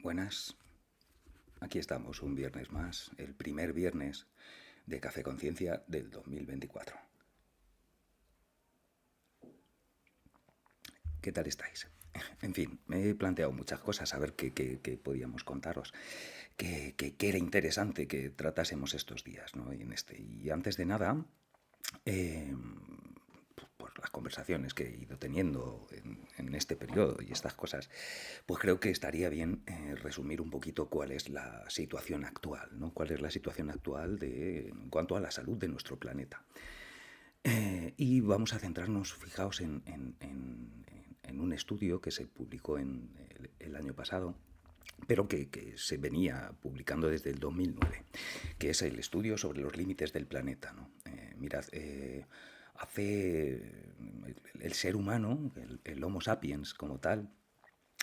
Buenas, aquí estamos un viernes más, el primer viernes de Café Conciencia del 2024. ¿Qué tal estáis? En fin, me he planteado muchas cosas, a ver qué podíamos contaros, qué era interesante que tratásemos estos días, ¿no? Y antes de nada, eh, por las conversaciones que he ido teniendo en este periodo y estas cosas, pues creo que estaría bien resumir un poquito cuál es la situación actual, ¿no? Cuál es la situación actual en cuanto a la salud de nuestro planeta. Y vamos a centrarnos, fijaos, en un estudio que se publicó en el año pasado, pero que se venía publicando desde el 2009, que es el estudio sobre los límites del planeta, ¿no? Mirad, hace el ser humano, el Homo sapiens como tal,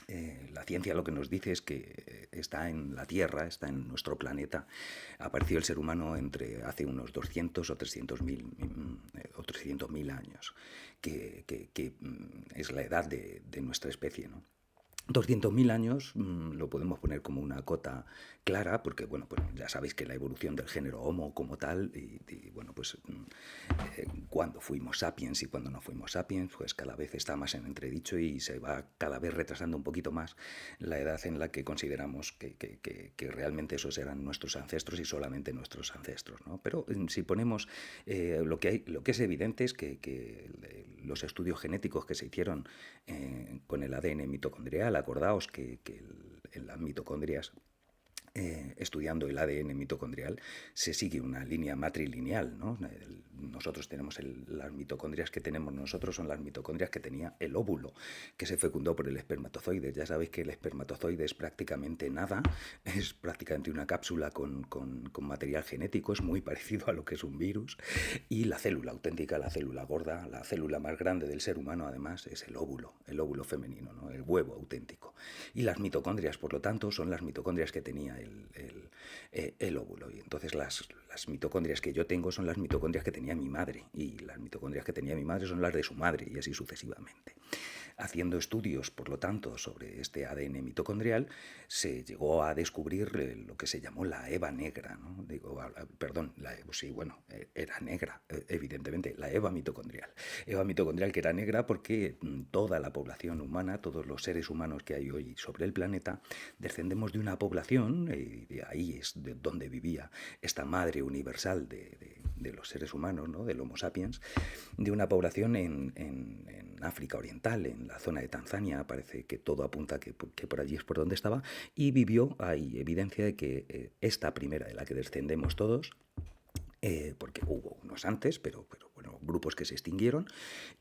la ciencia lo que nos dice es que está en la Tierra, está en nuestro planeta. Apareció el ser humano entre hace unos 200 o 300.000 años, que es la edad de nuestra especie, ¿no? 200.000 años lo podemos poner como una cota clara, porque bueno, pues ya sabéis que la evolución del género Homo como tal, bueno, pues cuando fuimos sapiens y cuando no fuimos sapiens, pues cada vez está más en entredicho y se va cada vez retrasando un poquito más la edad en la que consideramos que realmente esos eran nuestros ancestros y solamente nuestros ancestros, ¿no? Pero si ponemos lo que es evidente es que los estudios genéticos que se hicieron con el ADN mitocondrial, acordaos que en las mitocondrias, estudiando el ADN mitocondrial, se sigue una línea matrilineal, ¿no? Nosotros tenemos las mitocondrias que tenemos nosotros son las mitocondrias que tenía el óvulo, que se fecundó por el espermatozoide. Ya sabéis que el espermatozoide es prácticamente nada, es prácticamente una cápsula con material genético, es muy parecido a lo que es un virus, y la célula auténtica, la célula gorda, la célula más grande del ser humano, además, es el óvulo femenino, ¿no? El huevo auténtico. Y las mitocondrias, por lo tanto, son las mitocondrias que tenía el óvulo. Y entonces las mitocondrias que yo tengo son las mitocondrias que tenía mi madre. Y las mitocondrias que tenía mi madre son las de su madre, y así sucesivamente. Haciendo estudios, por lo tanto, sobre este ADN mitocondrial, se llegó a descubrir lo que se llamó la Eva negra, ¿no? Digo, perdón, sí, bueno, era negra, evidentemente, la Eva mitocondrial. Eva mitocondrial que era negra porque toda la población humana, todos los seres humanos que hay hoy sobre el planeta, descendemos de una población, y de ahí es de donde vivía esta madre universal de los seres humanos, ¿no? Del Homo sapiens, de una población en África Oriental, en la zona de Tanzania, parece que todo apunta que por allí es por donde estaba, y vivió, hay evidencia de que esta primera de la que descendemos todos, porque hubo unos antes, pero bueno, grupos que se extinguieron,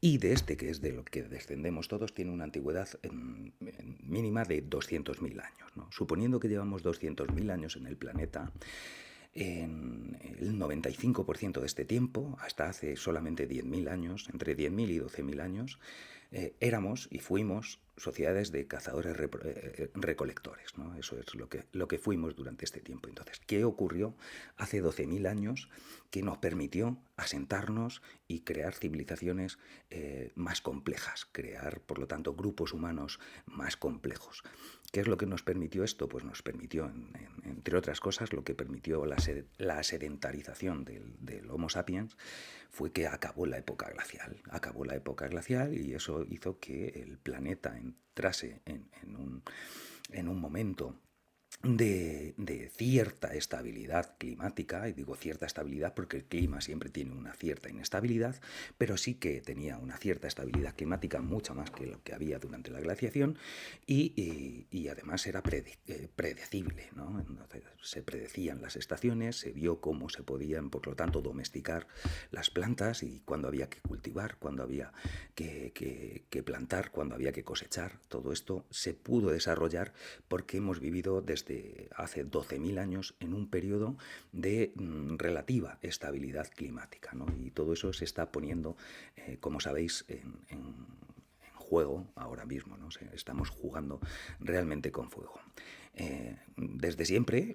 y de este, que es de lo que descendemos todos, tiene una antigüedad mínima de 200.000 años, ¿no? Suponiendo que llevamos 200.000 años en el planeta, en el 95% de este tiempo, hasta hace solamente 10.000 años, entre 10.000 y 12.000 años, éramos y fuimos sociedades de cazadores-recolectores, ¿no? Eso es lo que fuimos durante este tiempo. Entonces, ¿qué ocurrió hace 12.000 años que nos permitió asentarnos y crear civilizaciones más complejas, crear, por lo tanto, grupos humanos más complejos? ¿Qué es lo que nos permitió esto? Pues nos permitió, entre otras cosas, lo que permitió la sedentarización del Homo sapiens fue que acabó la época glacial. Acabó la época glacial y eso hizo que el planeta entrase en un momento de cierta estabilidad climática, y digo cierta estabilidad porque el clima siempre tiene una cierta inestabilidad, pero sí que tenía una cierta estabilidad climática, mucha más que lo que había durante la glaciación, y además era predecible, ¿no? Entonces, se predecían las estaciones, se vio cómo se podían, por lo tanto, domesticar las plantas y cuándo había que cultivar, cuándo había que plantar, cuándo había que cosechar. Todo esto se pudo desarrollar porque hemos vivido desde hace 12.000 años en un periodo de relativa estabilidad climática, ¿no? Y todo eso se está poniendo, como sabéis, en juego ahora mismo, ¿no? Estamos jugando realmente con fuego. Desde siempre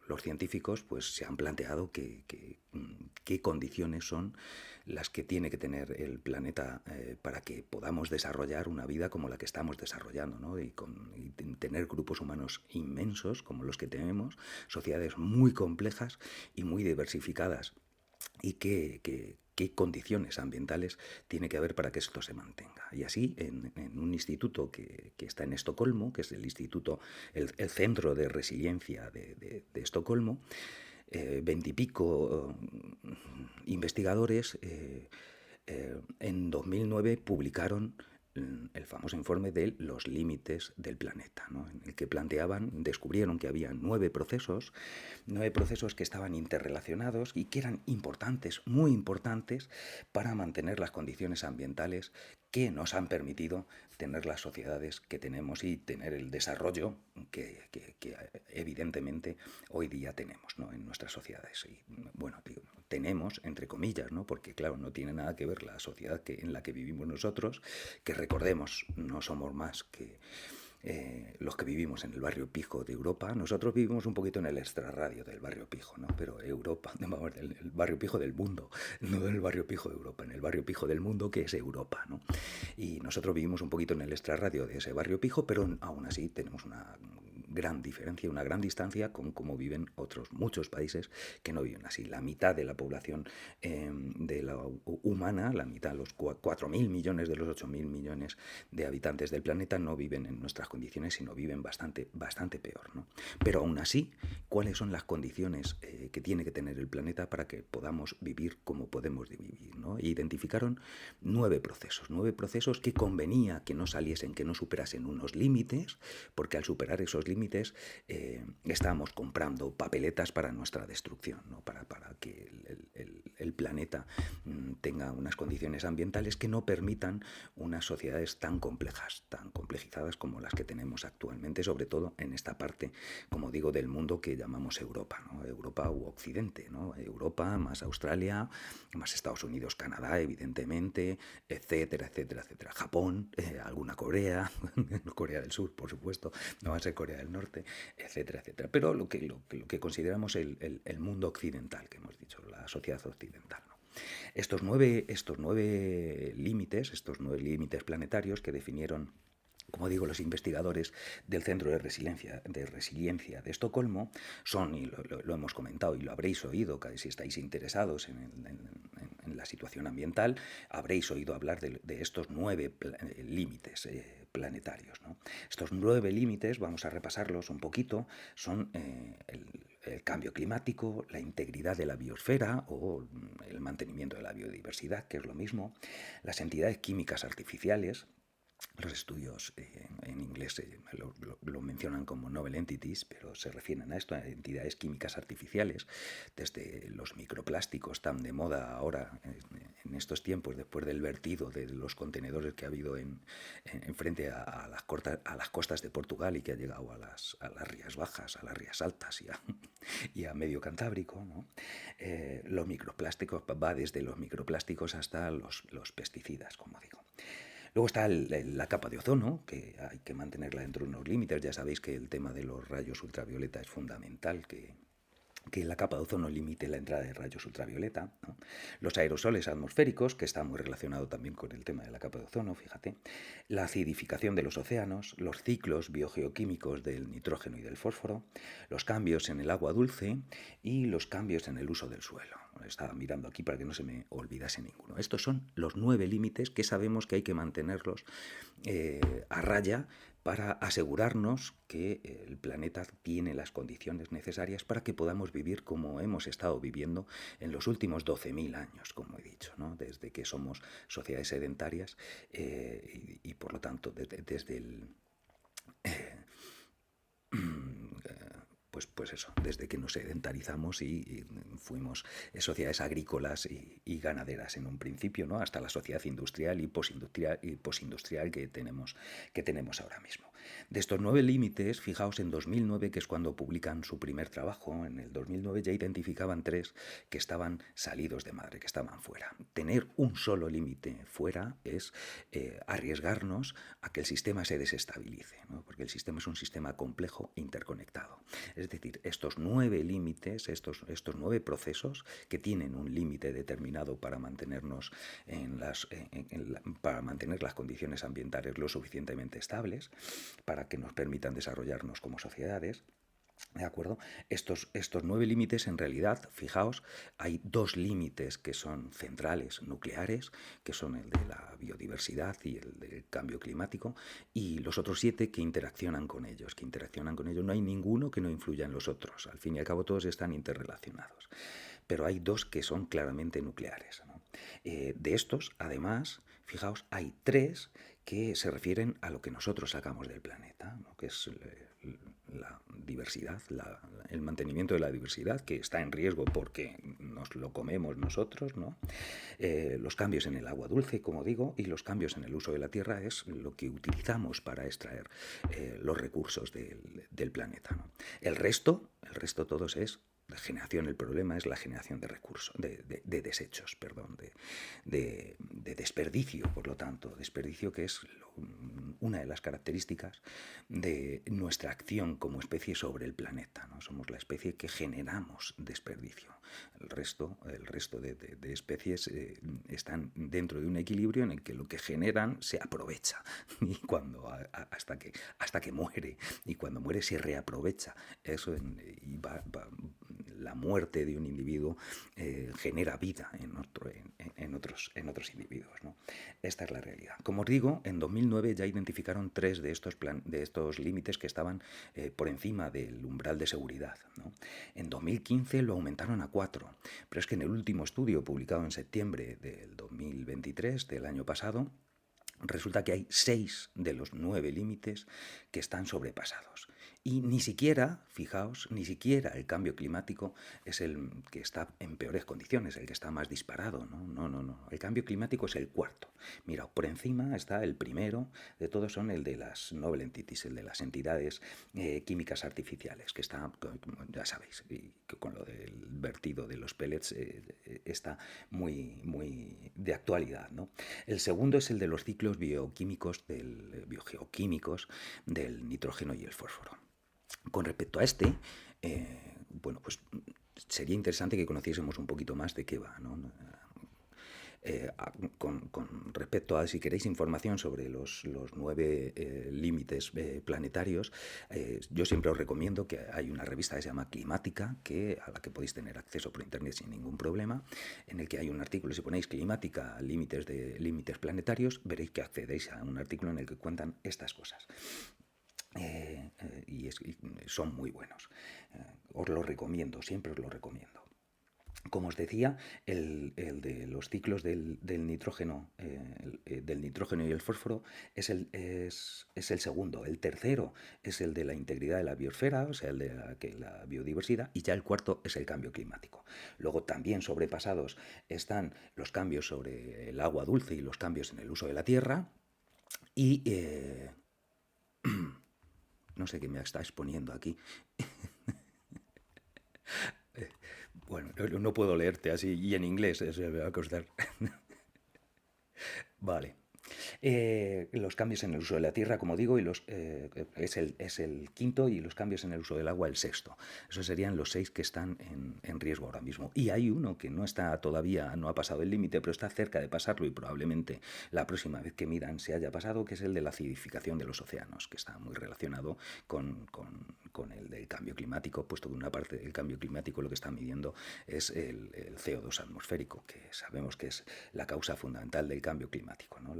los científicos pues, se han planteado qué condiciones son las que tiene que tener el planeta para que podamos desarrollar una vida como la que estamos desarrollando, ¿no? Y tener grupos humanos inmensos como los que tenemos, sociedades muy complejas y muy diversificadas, y qué condiciones ambientales tiene que haber para que esto se mantenga. Y así, en un instituto que está en Estocolmo, que es el Centro de Resiliencia de Estocolmo, 20 y pico investigadores en 2009 publicaron el famoso informe de los límites del planeta, ¿no? En el que descubrieron que había 9 procesos que estaban interrelacionados y que eran importantes, muy importantes, para mantener las condiciones ambientales que nos han permitido tener las sociedades que tenemos y tener el desarrollo que evidentemente hoy día tenemos, ¿no? En nuestras sociedades. Y bueno, digo, tenemos, entre comillas, ¿no? Porque claro, no tiene nada que ver la sociedad en la que vivimos nosotros, que recordemos, no somos más que los que vivimos en el barrio pijo de Europa. Nosotros vivimos un poquito en el extrarradio del barrio pijo, ¿no? Pero Europa, vamos, el barrio pijo del mundo, no del barrio pijo de Europa, en el barrio pijo del mundo, que es Europa, ¿no? Y nosotros vivimos un poquito en el extrarradio de ese barrio pijo, pero aún así tenemos una gran diferencia, una gran distancia con cómo viven otros muchos países que no viven así. La mitad de la población de la humana, la mitad, los 4.000 millones de los 8.000 millones de habitantes del planeta no viven en nuestras condiciones, sino viven bastante, bastante peor, ¿no? Pero aún así, ¿cuáles son las condiciones que tiene que tener el planeta para que podamos vivir como podemos vivir, ¿no? E identificaron 9 procesos que convenía que no saliesen, que no superasen unos límites, porque al superar esos límites estábamos comprando papeletas para nuestra destrucción, ¿no? Para que el planeta tenga unas condiciones ambientales que no permitan unas sociedades tan complejas, tan complejizadas como las que tenemos actualmente, sobre todo en esta parte, como digo, del mundo que llamamos Europa, ¿no? Europa u Occidente, ¿no? Europa más Australia, más Estados Unidos, Canadá, evidentemente, etcétera, etcétera, etcétera. Japón, alguna Corea, Corea del Sur, por supuesto, no va a ser Corea del Norte, etcétera, etcétera. Pero lo que consideramos el mundo occidental, que hemos dicho, la sociedad occidental, ¿no? Estos nueve límites planetarios que definieron, como digo, los investigadores del Centro de Resiliencia de Estocolmo son, y lo hemos comentado y lo habréis oído, si estáis interesados en la situación ambiental, habréis oído hablar de estos 9 límites planetarios, ¿no? Estos 9 límites, vamos a repasarlos un poquito, son el cambio climático, la integridad de la biosfera o el mantenimiento de la biodiversidad, que es lo mismo, las entidades químicas artificiales. Los estudios en inglés lo mencionan como novel entities, pero se refieren a esto, a entidades químicas artificiales, desde los microplásticos tan de moda ahora en estos tiempos, después del vertido de los contenedores que ha habido en frente a las costas de Portugal y que ha llegado a las Rías Bajas, a las Rías Altas y a medio Cantábrico, ¿no? Los microplásticos, va desde los microplásticos hasta los pesticidas, como digo. Luego está la capa de ozono, que hay que mantenerla dentro de unos límites. Ya sabéis que el tema de los rayos ultravioleta es fundamental, que la capa de ozono limite la entrada de rayos ultravioleta, ¿no? Los aerosoles atmosféricos, que está muy relacionado también con el tema de la capa de ozono, fíjate. La acidificación de los océanos, los ciclos biogeoquímicos del nitrógeno y del fósforo, los cambios en el agua dulce y los cambios en el uso del suelo. Estaba mirando aquí para que no se me olvidase ninguno. Estos son los 9 límites que sabemos que hay que mantenerlos a raya para asegurarnos que el planeta tiene las condiciones necesarias para que podamos vivir como hemos estado viviendo en los últimos 12.000 años, como he dicho, ¿no? Desde que somos sociedades sedentarias y por lo tanto desde el... Pues eso, desde que nos sedentarizamos y fuimos sociedades agrícolas y ganaderas en un principio, ¿no? Hasta la sociedad industrial y posindustrial que tenemos ahora mismo. De estos 9 límites, fijaos en 2009, que es cuando publican su primer trabajo. En el 2009 ya identificaban 3 que estaban salidos de madre, que estaban fuera. Tener un solo límite fuera es arriesgarnos a que el sistema se desestabilice, ¿no? Porque el sistema es un sistema complejo, interconectado. Es decir, decir, estos 9 límites, estos 9 procesos que tienen un límite determinado para mantenernos para mantener las condiciones ambientales lo suficientemente estables, para que nos permitan desarrollarnos como sociedades. ¿De acuerdo? Estos 9 límites, en realidad, fijaos, hay 2 límites que son centrales, nucleares, que son el de la biodiversidad y el del cambio climático, y los otros 7 que interaccionan con ellos, No hay ninguno que no influya en los otros. Al fin y al cabo, todos están interrelacionados. Pero hay 2 que son claramente nucleares, ¿no? De estos, además, fijaos, hay 3 que se refieren a lo que nosotros sacamos del planeta, ¿no? Que es la diversidad, el mantenimiento de la diversidad, que está en riesgo porque nos lo comemos nosotros, ¿no? Los cambios en el agua dulce, como digo, y los cambios en el uso de la tierra es lo que utilizamos para extraer los recursos del planeta, ¿no? El resto todos es la generación. El problema es la generación de recursos, de desechos, perdón, de desperdicio, por lo tanto, desperdicio que es una de las características de nuestra acción como especie sobre el planeta, ¿no? Somos la especie que generamos desperdicio. El resto de especies están dentro de un equilibrio en el que lo que generan se aprovecha y hasta que muere, y cuando muere se reaprovecha. Eso la muerte de un individuo genera vida en otros individuos, ¿no? Esta es la realidad. Como os digo, en 2009 ya identificaron 3 de estos límites que estaban por encima del umbral de seguridad, ¿no? En 2015 lo aumentaron a 4, pero es que en el último estudio publicado en septiembre del 2023, del año pasado, resulta que hay 6 de los 9 límites que están sobrepasados. Y ni siquiera, fijaos, ni siquiera el cambio climático es el que está en peores condiciones, el que está más disparado, ¿no? No. El cambio climático es el 4. Mira, por encima está el primero de todos, son el de las novel entities, el de las entidades químicas artificiales, que está, ya sabéis, y que con lo del vertido de los pellets está muy de actualidad, ¿no? El segundo es el de los ciclos biogeoquímicos del nitrógeno y el fósforo. Con respecto a este, bueno, pues sería interesante que conociésemos un poquito más de qué va, ¿no? Con respecto a, si queréis información sobre los 9 límites planetarios, yo siempre os recomiendo que hay una revista que se llama Climática, a la que podéis tener acceso por internet sin ningún problema, en el que hay un artículo. Si ponéis Climática, límites planetarios, veréis que accedéis a un artículo en el que cuentan estas cosas. Y son muy buenos. Os lo recomiendo, siempre os lo recomiendo. Como os decía, el de los ciclos del nitrógeno y el fósforo es el segundo. El tercero es el de la integridad de la biosfera, o sea, el de la biodiversidad, y ya el cuarto es el cambio climático. Luego también sobrepasados están los cambios sobre el agua dulce y los cambios en el uso de la tierra. Y no sé qué me está exponiendo aquí. Bueno, no puedo leerte así, y en inglés, eso me va a costar. Vale. Los cambios en el uso de la tierra, como digo, es el quinto, y los cambios en el uso del agua el sexto. Esos serían los 6 que están en riesgo ahora mismo. Y hay uno que no ha pasado el límite, pero está cerca de pasarlo, y probablemente la próxima vez que midan se haya pasado, que es el de la acidificación de los océanos, que está muy relacionado con el del cambio climático, puesto que una parte del cambio climático lo que está midiendo es el CO2 atmosférico, que sabemos que es la causa fundamental del cambio climático, ¿no?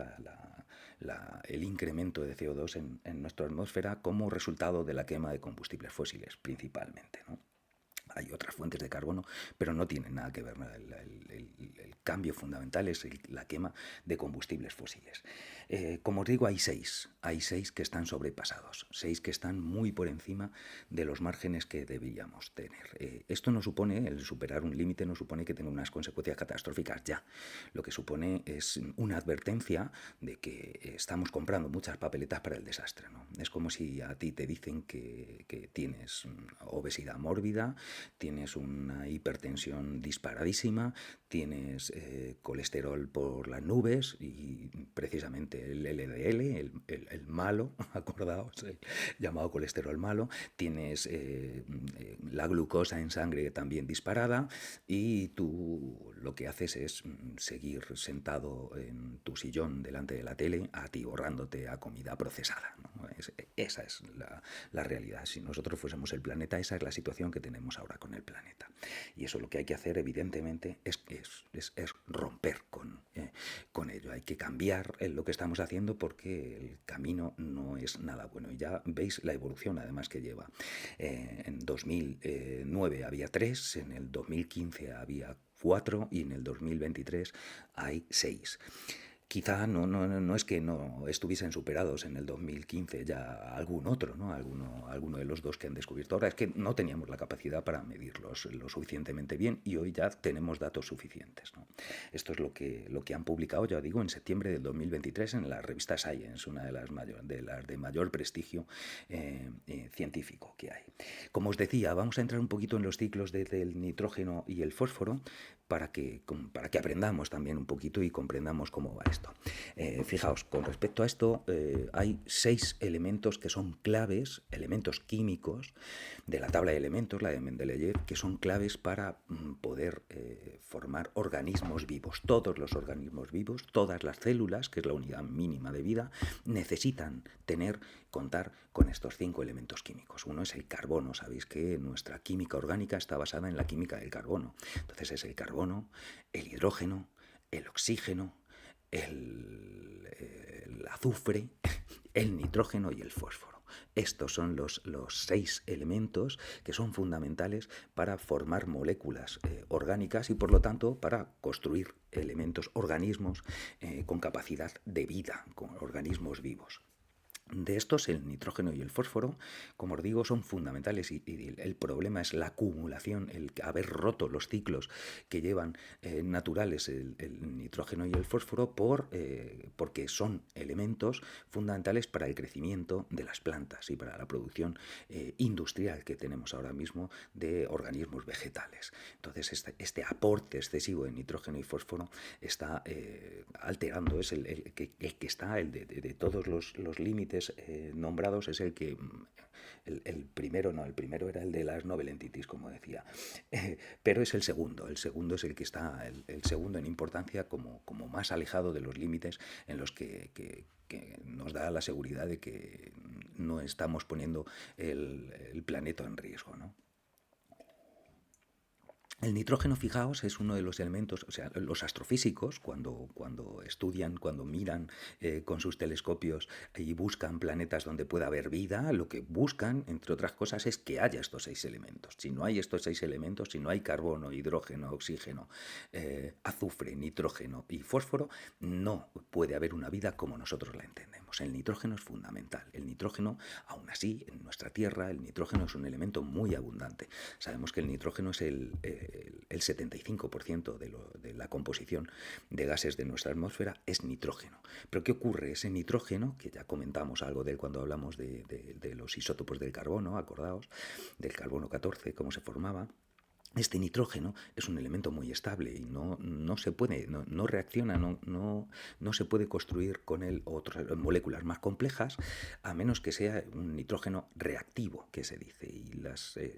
El incremento de CO2 en nuestra atmósfera como resultado de la quema de combustibles fósiles, principalmente, ¿no? Hay otras fuentes de carbono, pero no tienen nada que ver. El cambio fundamental es la quema de combustibles fósiles. Como os digo, hay 6 que están sobrepasados, 6 que están muy por encima de los márgenes que deberíamos tener. Esto no supone, el superar un límite no supone que tenga unas consecuencias catastróficas ya. Lo que supone es una advertencia de que estamos comprando muchas papeletas para el desastre, ¿no? Es como si a ti te dicen que tienes obesidad mórbida, tienes una hipertensión disparadísima, tienes colesterol por las nubes y precisamente el LDL, el malo, acordaos, el llamado colesterol malo. Tienes la glucosa en sangre también disparada y tú lo que haces es seguir sentado en tu sillón delante de la tele atiborrándote a comida procesada, ¿no? Esa es la realidad. Si nosotros fuésemos el planeta, esa es la situación que tenemos ahora con el planeta. Y eso lo que hay que hacer, evidentemente, es romper con ello. Hay que cambiar lo que estamos haciendo porque el camino no es nada bueno. Y ya veis la evolución, además, que lleva. En 2009 había 3, en el 2015 había 4 y en el 2023 hay 6. Quizá no es que no estuviesen superados en el 2015 ya algún otro, ¿no? Alguno de los dos que han descubierto ahora. Es que no teníamos la capacidad para medirlos lo suficientemente bien y hoy ya tenemos datos suficientes, ¿no? Esto es lo que han publicado, ya digo, en septiembre del 2023 en la revista Science, una de las de mayor prestigio científico que hay. Como os decía, vamos a entrar un poquito en los ciclos del nitrógeno y el fósforo para que aprendamos también un poquito y comprendamos cómo va esto. Fijaos, con respecto a esto, hay 6 elementos que son claves, elementos químicos de la tabla de elementos, la de Mendeleev, que son claves para poder formar organismos vivos. Todos los organismos vivos, todas las células, que es la unidad mínima de vida, necesitan contar con estos 5 elementos químicos. Uno es el carbono. Sabéis que nuestra química orgánica está basada en la química del carbono. Entonces es el carbono, el hidrógeno, el oxígeno, el azufre, el nitrógeno y el fósforo. Estos son los 6 elementos que son fundamentales para formar moléculas orgánicas y, por lo tanto, para construir organismos con capacidad de vida, con organismos vivos. De estos, el nitrógeno y el fósforo, como os digo, son fundamentales y el problema es la acumulación, el haber roto los ciclos que llevan naturales el nitrógeno y el fósforo porque son elementos fundamentales para el crecimiento de las plantas y para la producción industrial que tenemos ahora mismo de organismos vegetales. Entonces, este aporte excesivo de nitrógeno y fósforo está alterando, es el que está de todos los límites nombrados, es el que el primero era el de las novelentitis, como decía, pero es el segundo es el que está el segundo en importancia como más alejado de los límites en los que nos da la seguridad de que no estamos poniendo el planeta en riesgo, ¿no? El nitrógeno, fijaos, es uno de los elementos, o sea, los astrofísicos cuando estudian, cuando miran con sus telescopios y buscan planetas donde pueda haber vida, lo que buscan, entre otras cosas, es que haya estos 6 elementos. Si no hay estos 6 elementos, si no hay carbono, hidrógeno, oxígeno, azufre, nitrógeno y fósforo, no puede haber una vida como nosotros la entendemos. El nitrógeno es fundamental. El nitrógeno, aún así, en nuestra Tierra, el nitrógeno es un elemento muy abundante. Sabemos que el nitrógeno es el 75% de la composición de gases de nuestra atmósfera es nitrógeno. Pero ¿qué ocurre? Ese nitrógeno, que ya comentamos algo de él cuando hablamos de los isótopos del carbono, acordaos, del carbono 14, cómo se formaba. Este nitrógeno es un elemento muy estable y no se puede, no reacciona, no se puede construir con él otras moléculas más complejas, a menos que sea un nitrógeno reactivo, que se dice. Y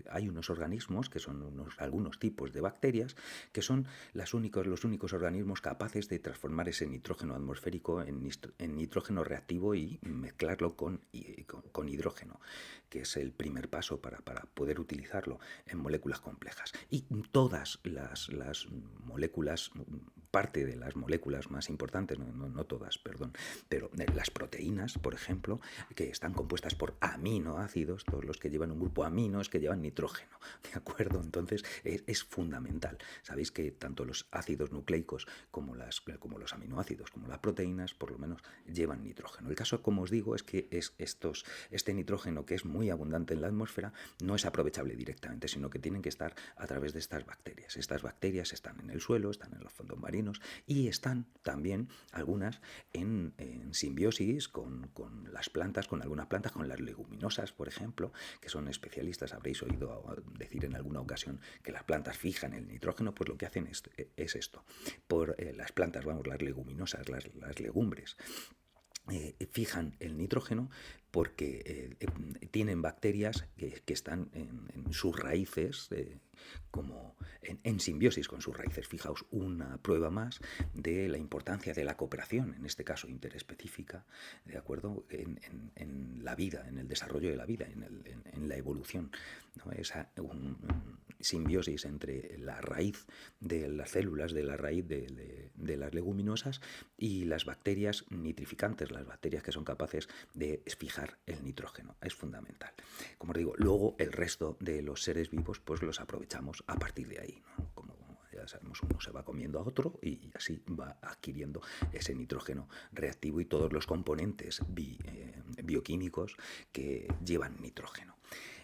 hay unos organismos, que son algunos tipos de bacterias, que son los únicos organismos capaces de transformar ese nitrógeno atmosférico en nitrógeno reactivo y mezclarlo con hidrógeno, que es el primer paso para poder utilizarlo en moléculas complejas. Y todas las moléculas, parte de las moléculas más importantes, no todas, perdón, pero las proteínas, por ejemplo, que están compuestas por aminoácidos, todos los que llevan un grupo amino es que llevan nitrógeno, ¿de acuerdo? Entonces es fundamental. Sabéis que tanto los ácidos nucleicos como los aminoácidos, como las proteínas, por lo menos llevan nitrógeno. El caso, como os digo, es que este nitrógeno, que es muy abundante en la atmósfera, no es aprovechable directamente, sino que tienen que estar a través de estas bacterias. Estas bacterias están en el suelo, están en los fondos marinos, caminos, y están también algunas en simbiosis con las plantas, con algunas plantas, con las leguminosas, por ejemplo, que son especialistas. Habréis oído decir en alguna ocasión que las plantas fijan el nitrógeno. Pues lo que hacen es esto. Por las plantas, vamos, las leguminosas, las legumbres, fijan el nitrógeno porque tienen bacterias que están en sus raíces, como en simbiosis con sus raíces. Fijaos, una prueba más de la importancia de la cooperación, en este caso interespecífica, ¿de acuerdo? En la vida, en el desarrollo de la vida, en la evolución, ¿no? Esa simbiosis entre la raíz de las células, de la raíz de las leguminosas, y las bacterias nitrificantes, las bacterias que son capaces de fijar el nitrógeno. Es fundamental. Como os digo, luego el resto de los seres vivos pues los aprovechamos a partir de ahí, ¿no? Como ya sabemos, uno se va comiendo a otro y así va adquiriendo ese nitrógeno reactivo y todos los componentes bioquímicos que llevan nitrógeno.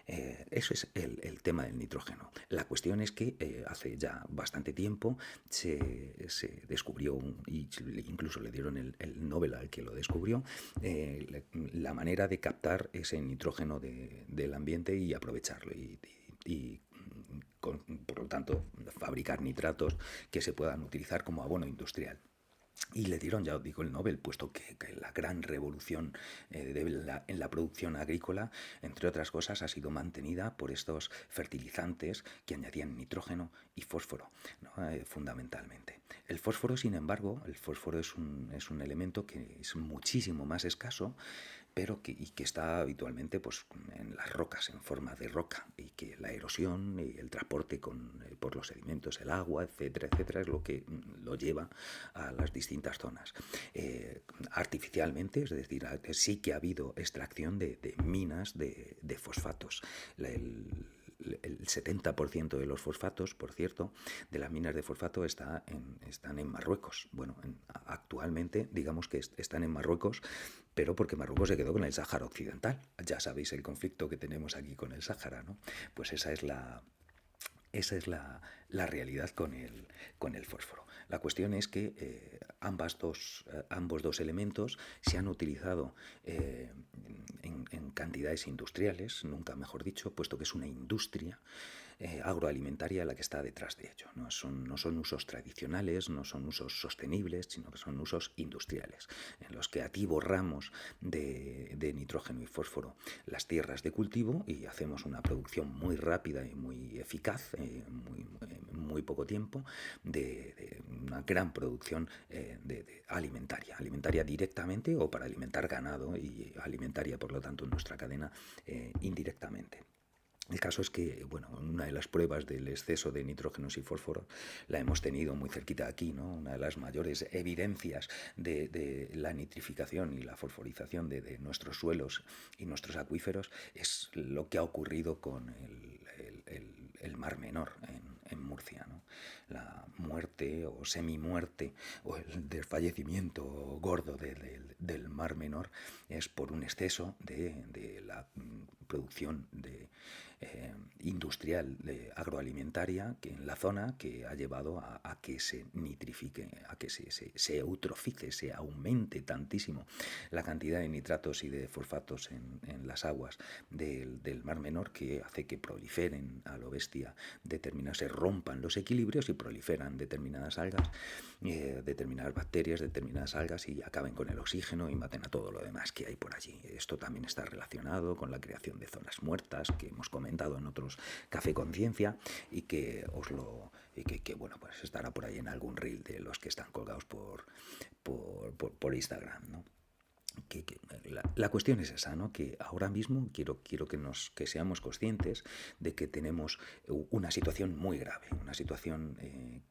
Eso es el tema del nitrógeno. La cuestión es que hace ya bastante tiempo se descubrió, y incluso le dieron el Nobel al que lo descubrió, la manera de captar ese nitrógeno del ambiente y aprovecharlo. Por lo tanto, fabricar nitratos que se puedan utilizar como abono industrial. Y le dieron, ya os digo, el Nobel, puesto que la gran revolución en la producción agrícola, entre otras cosas, ha sido mantenida por estos fertilizantes que añadían nitrógeno y fósforo, ¿no? Fundamentalmente. El fósforo, sin embargo, el fósforo es un elemento que es muchísimo más escaso, pero que está habitualmente pues, en las rocas, en forma de roca, y que la erosión y el transporte por los sedimentos, el agua, etcétera, etcétera, es lo que lo lleva a las distintas zonas. Artificialmente, es decir, sí que ha habido extracción de minas de fosfatos. El 70% de los fosfatos, por cierto, de las minas de fosfato están en Marruecos. Bueno, actualmente digamos que están en Marruecos, pero porque Marruecos se quedó con el Sáhara Occidental. Ya sabéis el conflicto que tenemos aquí con el Sáhara, ¿no? Pues esa es la realidad con el fósforo. La cuestión es que ambos dos elementos se han utilizado en cantidades industriales, nunca mejor dicho, puesto que es una industria agroalimentaria la que está detrás de ello. No son usos tradicionales, no son usos sostenibles, sino que son usos industriales, en los que atiborramos de nitrógeno y fósforo las tierras de cultivo y hacemos una producción muy rápida y muy eficaz, muy poco tiempo, de una gran producción alimentaria directamente, o para alimentar ganado, y alimentaria, por lo tanto, en nuestra cadena indirectamente. El caso es que, bueno, una de las pruebas del exceso de nitrógenos y fósforo la hemos tenido muy cerquita aquí, ¿no? Una de las mayores evidencias de la nitrificación y la fosforización de nuestros suelos y nuestros acuíferos es lo que ha ocurrido con el Mar Menor en Murcia, ¿no? La muerte o semi-muerte o el desfallecimiento gordo del Mar Menor es por un exceso de la producción industrial agroalimentaria que en la zona, que ha llevado a que se nitrifique, a que se eutrofice, se aumente tantísimo la cantidad de nitratos y de fosfatos en las aguas del Mar Menor, que hace que proliferen a lo bestia se rompan los equilibrios y proliferan determinadas algas, determinadas bacterias, determinadas algas, y acaben con el oxígeno y maten a todo lo demás que hay por allí. Esto también está relacionado con la creación de zonas muertas, que hemos comentado en otros Café Conciencia, y que bueno, pues estará por ahí en algún reel de los que están colgados por Instagram, ¿no? La cuestión es esa, ¿no? Que ahora mismo quiero que seamos conscientes de que tenemos una situación muy grave, una situación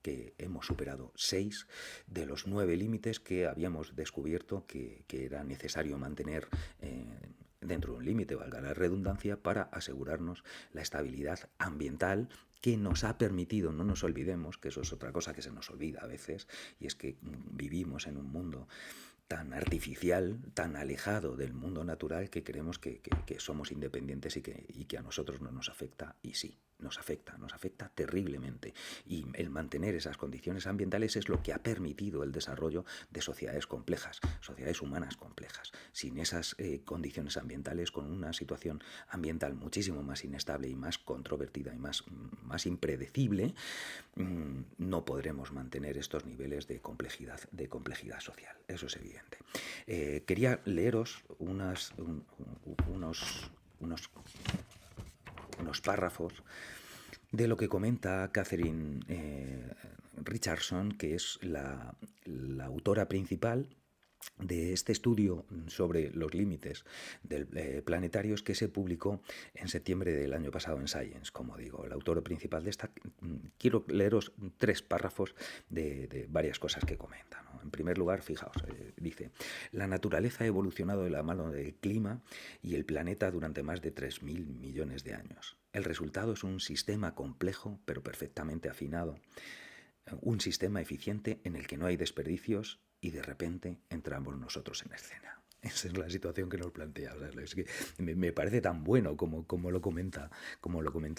que hemos superado 6 de los 9 límites que habíamos descubierto que era necesario mantener dentro de un límite, valga la redundancia, para asegurarnos la estabilidad ambiental que nos ha permitido. No nos olvidemos, que eso es otra cosa que se nos olvida a veces, y es que vivimos en un mundo tan artificial, tan alejado del mundo natural, que creemos que somos independientes y que a nosotros no nos afecta, y sí, nos afecta terriblemente. Y el mantener esas condiciones ambientales es lo que ha permitido el desarrollo de sociedades complejas, sociedades humanas complejas. Sin esas condiciones ambientales, con una situación ambiental muchísimo más inestable y más controvertida y más impredecible, no podremos mantener estos niveles de complejidad social. Eso es evidente. Quería leeros unos párrafos de lo que comenta Catherine Richardson, que es la autora principal de este estudio sobre los límites planetarios, que se publicó en septiembre del año pasado en Science. Como digo, el autor principal de esta, quiero leeros 3 párrafos de varias cosas que comenta, ¿no? En primer lugar, fijaos, dice: la naturaleza ha evolucionado de la mano del clima y el planeta durante más de 3.000 millones de años. El resultado es un sistema complejo pero perfectamente afinado, un sistema eficiente en el que no hay desperdicios, y de repente entramos nosotros en escena. Esa es la situación que nos plantea. O sea, es que me parece tan bueno como lo comenta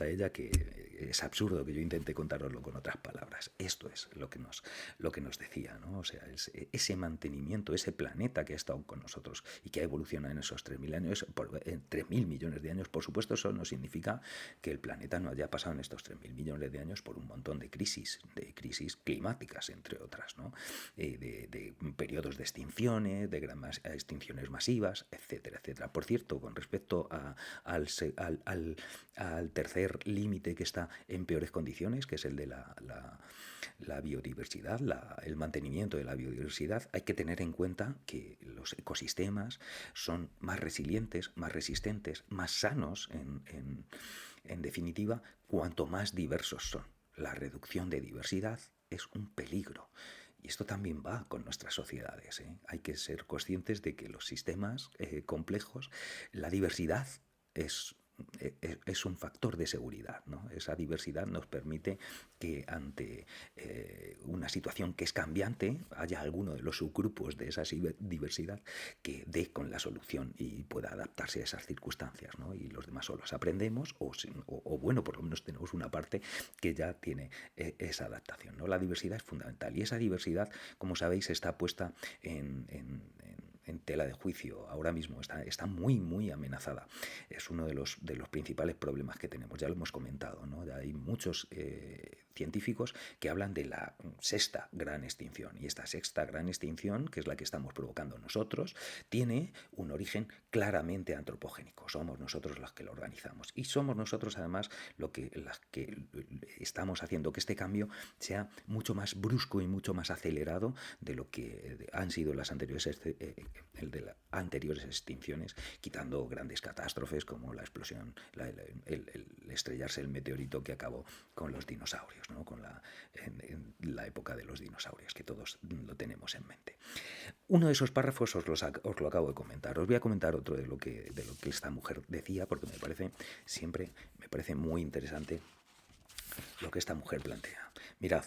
ella, que es absurdo que yo intente contároslo con otras palabras. Esto es lo que nos decía, ¿no? O sea, ese mantenimiento, ese planeta que ha estado con nosotros y que ha evolucionado en esos 3.000 años, en 3.000 millones de años. Por supuesto, eso no significa que el planeta no haya pasado en estos 3.000 millones de años por un montón de crisis climáticas, entre otras, ¿no? De periodos de extinciones, de grandes extinciones masivas, etcétera, etcétera. Por cierto, con respecto al tercer límite que está en peores condiciones, que es el de la biodiversidad, el mantenimiento de la biodiversidad, hay que tener en cuenta que los ecosistemas son más resilientes, más resistentes, más sanos, en definitiva, cuanto más diversos son. La reducción de diversidad es un peligro. Y esto también va con nuestras sociedades, ¿eh? Hay que ser conscientes de que los sistemas complejos, la diversidad es un factor de seguridad, ¿no? Esa diversidad nos permite que ante una situación que es cambiante, haya alguno de los subgrupos de esa diversidad que dé con la solución y pueda adaptarse a esas circunstancias, ¿no? Y los demás o los aprendemos o bueno, por lo menos tenemos una parte que ya tiene esa adaptación, ¿no? La diversidad es fundamental, y esa diversidad, como sabéis, está puesta en tela de juicio. Ahora mismo está muy, muy amenazada. Es uno de los principales problemas que tenemos. Ya lo hemos comentado, ¿no? Ya hay muchos científicos que hablan de la sexta gran extinción. Y esta sexta gran extinción, que es la que estamos provocando nosotros, tiene un origen claramente antropogénico. Somos nosotros los que lo organizamos. Y somos nosotros, además, las que estamos haciendo que este cambio sea mucho más brusco y mucho más acelerado de lo que han sido las anteriores extinciones, quitando grandes catástrofes como la explosión, el estrellarse el meteorito que acabó con los dinosaurios, ¿no? En la época de los dinosaurios, que todos lo tenemos en mente. Uno de esos párrafos os lo acabo de comentar. Os voy a comentar otro de lo que esta mujer decía, porque me parece muy interesante lo que esta mujer plantea. Mirad,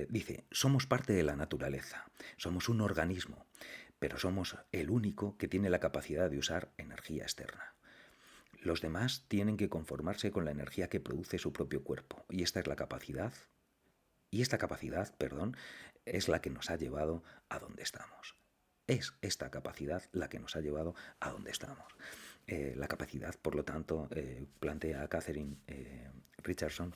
dice: somos parte de la naturaleza, somos un organismo, pero somos el único que tiene la capacidad de usar energía externa. Los demás tienen que conformarse con la energía que produce su propio cuerpo, y esta capacidad, es la que nos ha llevado a donde estamos. Es esta capacidad la que nos ha llevado a donde estamos. La capacidad, por lo tanto, plantea Catherine Richardson,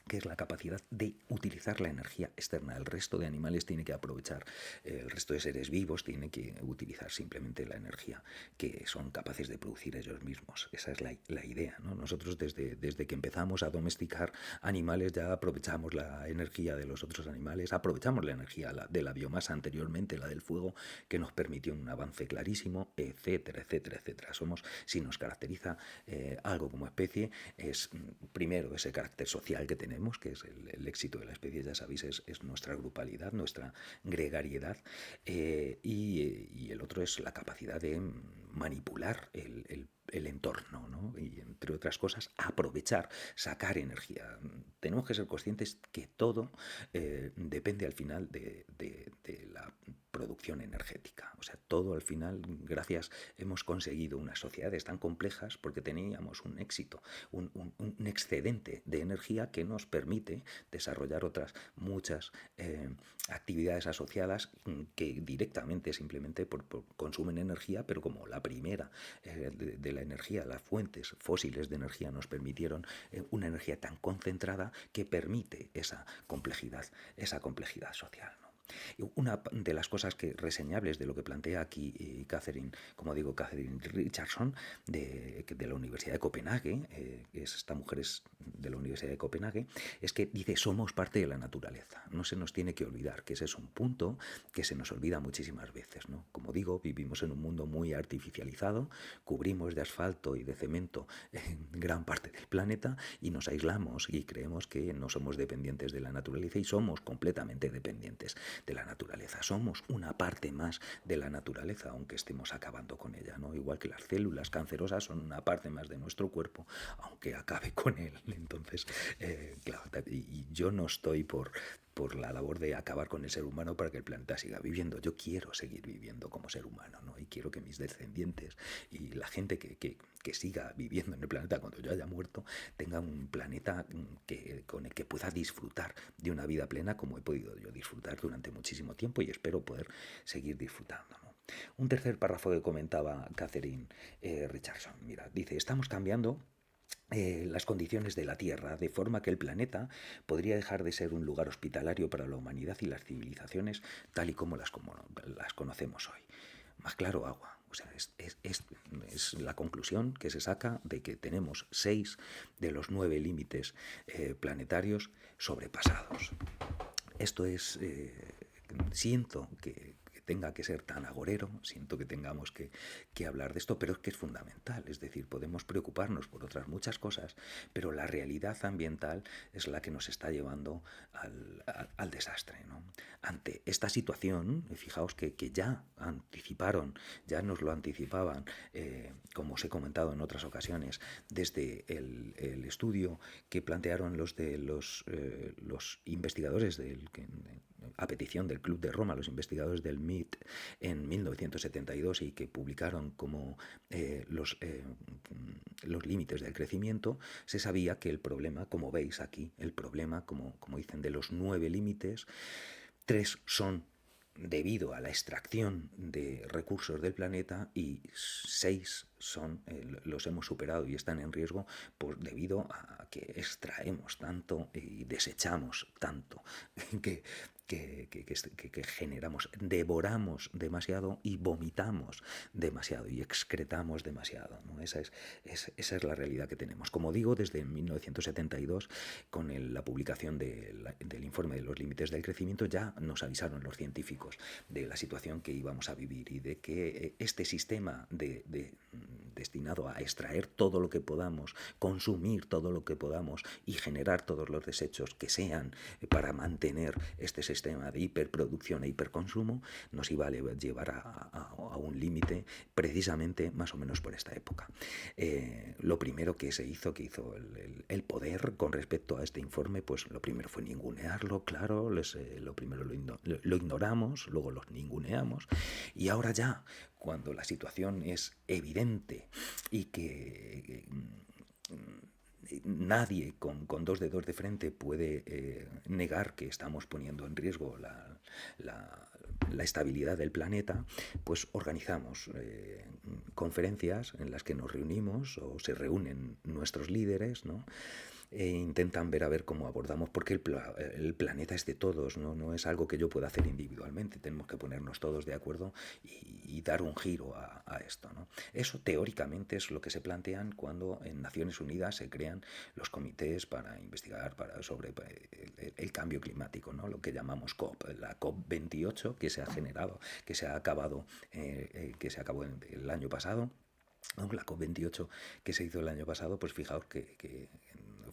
que es la capacidad de utilizar la energía externa. El resto de animales tiene que aprovechar, el resto de seres vivos tiene que utilizar simplemente la energía que son capaces de producir ellos mismos. Esa es la idea, ¿no? Nosotros desde que empezamos a domesticar animales ya aprovechamos la energía de los otros animales, aprovechamos la energía de la biomasa anteriormente, la del fuego, que nos permitió un avance clarísimo, etcétera, etcétera, etcétera. Si nos caracteriza algo como especie, es primero ese carácter social que tenemos, que es el éxito de la especie, ya sabéis, es nuestra grupalidad, nuestra gregariedad, y el otro es la capacidad de manipular el entorno, ¿no? Y entre otras cosas, aprovechar, sacar energía. Tenemos que ser conscientes que todo depende al final de la producción energética. O sea, todo al final, gracias, hemos conseguido unas sociedades tan complejas porque teníamos un éxito, un excedente de energía que nos permite desarrollar otras muchas actividades asociadas que directamente, simplemente por consumen energía, pero como la primera de la energía, las fuentes fósiles de energía nos permitieron una energía tan concentrada que permite esa complejidad social, ¿no? Y una de las cosas que reseñables de lo que plantea aquí Catherine, como digo, Catherine Richardson, de la Universidad de Copenhague, esta mujer es de la Universidad de Copenhague, es que dice, somos parte de la naturaleza. No se nos tiene que olvidar que ese es un punto que se nos olvida muchísimas veces, ¿no? Como digo, vivimos en un mundo muy artificializado, cubrimos de asfalto y de cemento gran parte del planeta y nos aislamos y creemos que no somos dependientes de la naturaleza y somos completamente dependientes de la naturaleza. Somos una parte más de la naturaleza, aunque estemos acabando con ella, ¿no? Igual que las células cancerosas son una parte más de nuestro cuerpo, aunque acabe con él. Entonces, claro, y yo no estoy por la labor de acabar con el ser humano para que el planeta siga viviendo. Yo quiero seguir viviendo como ser humano, ¿no? Y quiero que mis descendientes y la gente que siga viviendo en el planeta cuando yo haya muerto tenga un planeta con el que pueda disfrutar de una vida plena como he podido yo disfrutar durante muchísimo tiempo y espero poder seguir disfrutando, ¿no? Un tercer párrafo que comentaba Catherine Richardson. Mira, dice, estamos cambiando las condiciones de la Tierra, de forma que el planeta podría dejar de ser un lugar hospitalario para la humanidad y las civilizaciones tal y como las conocemos hoy. Más claro, agua. O sea, es la conclusión que se saca de que tenemos 6 de los 9 límites planetarios sobrepasados. Esto es, siento que tenga que ser tan agorero, siento que tengamos que hablar de esto, pero es que es fundamental. Es decir, podemos preocuparnos por otras muchas cosas, pero la realidad ambiental es la que nos está llevando al desastre, ¿no? Ante esta situación, fijaos que ya anticiparon, ya nos lo anticipaban, como os he comentado en otras ocasiones, desde el estudio que plantearon los investigadores a petición del Club de Roma, los investigadores del MIT en 1972 y que publicaron como los límites del crecimiento, se sabía que el problema, como veis aquí, el problema, como dicen, de los 9 límites, 3 son debido a la extracción de recursos del planeta y 6 los hemos superado y están en riesgo debido a que extraemos tanto y desechamos tanto que generamos, devoramos demasiado y vomitamos demasiado y excretamos demasiado, ¿no? Esa es la realidad que tenemos. Como digo, desde 1972, con la publicación del informe de los límites del crecimiento, ya nos avisaron los científicos de la situación que íbamos a vivir y de que este sistema destinado a extraer todo lo que podamos, consumir todo lo que podamos y generar todos los desechos que sean para mantener este sistema de hiperproducción e hiperconsumo, nos iba a llevar a un límite precisamente más o menos por esta época. Lo primero que hizo el poder con respecto a este informe, pues lo primero fue ningunearlo, claro, lo primero lo ignoramos, luego lo ninguneamos y ahora ya, cuando la situación es evidente y que nadie con 2 dedos de frente puede negar que estamos poniendo en riesgo la estabilidad del planeta, pues organizamos conferencias en las que nos reunimos o se reúnen nuestros líderes, ¿no? E intentan ver a ver cómo abordamos, porque el planeta es de todos, no es algo que yo pueda hacer individualmente, tenemos que ponernos todos de acuerdo y dar un giro a esto, ¿no? Eso teóricamente es lo que se plantean cuando en Naciones Unidas se crean los comités para investigar sobre el cambio climático, ¿no? Lo que llamamos COP, la COP28 que se acabó el año pasado. La COP28 que se hizo el año pasado, pues fijaos que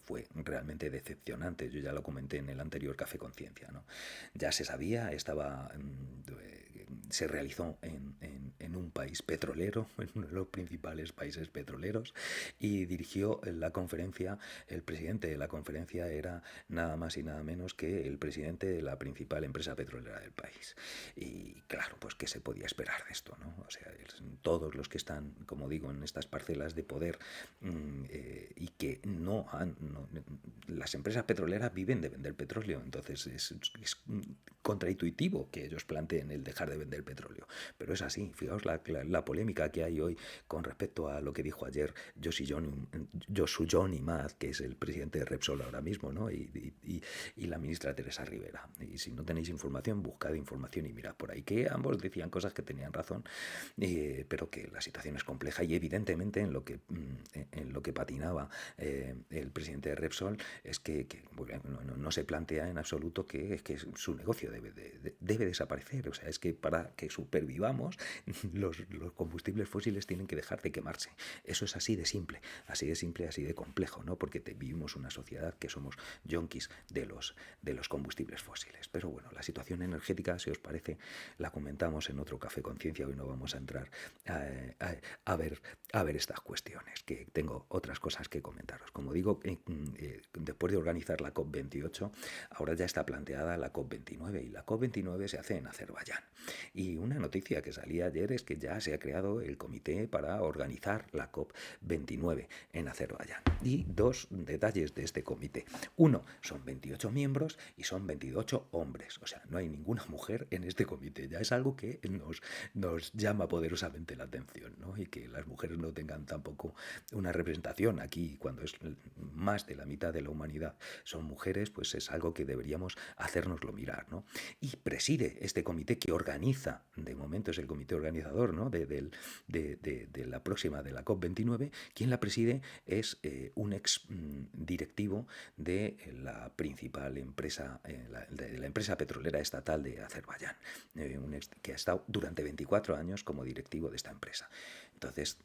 fue realmente decepcionante. Yo ya lo comenté en el anterior Café Conciencia, ¿no? Ya se sabía, estaba se realizó en un país petrolero, en uno de los principales países petroleros, y dirigió la conferencia. El presidente de la conferencia era nada más y nada menos que el presidente de la principal empresa petrolera del país. Y claro, pues qué se podía esperar de esto, ¿no? O sea, todos los que están, como digo, en estas parcelas de poder y que las empresas petroleras viven de vender petróleo, entonces es contraintuitivo que ellos planteen el dejar de vender petróleo, pero es así. Fijaos la polémica que hay hoy con respecto a lo que dijo ayer Johnny Maz, que es el presidente de Repsol ahora mismo, ¿no? Y la ministra Teresa Rivera. Y si no tenéis información, buscad información y mirad por ahí, que ambos decían cosas que tenían razón, pero que la situación es compleja y evidentemente en lo que patinaba el presidente de Repsol es que no se plantea en absoluto que su negocio debe desaparecer. O sea, es que para que supervivamos los combustibles fósiles tienen que dejar de quemarse. Eso es así de simple, así de complejo, ¿no? Porque vivimos una sociedad que somos yonkis de los combustibles fósiles. Pero bueno, la situación energética, si os parece, la comentamos en otro Café Conciencia. Hoy no vamos a entrar a ver estas cuestiones, que tengo otras cosas que comentaros. Como digo, después de organizar la COP28, ahora ya está planteada la COP29, y la COP29 se hace en Azerbaiyán. Y una noticia que salía ayer es que ya se ha creado el comité para organizar la COP29 en Azerbaiyán. Y dos detalles de este comité. Uno, son 28 miembros y son 28 hombres. O sea, no hay ninguna mujer en este comité. Ya es algo que nos llama poderosamente la atención, ¿no? Y que las mujeres no tengan tampoco una representación aquí, cuando es más de la mitad de la humanidad son mujeres, pues es algo que deberíamos hacérnoslo mirar, ¿no? Y preside este comité que organiza, de momento es el comité organizador, ¿no? de la próxima, de la COP29. Quien la preside es un ex directivo de la principal empresa, de la empresa petrolera estatal de Azerbaiyán, que ha estado durante 24 años como directivo de esta empresa. Entonces,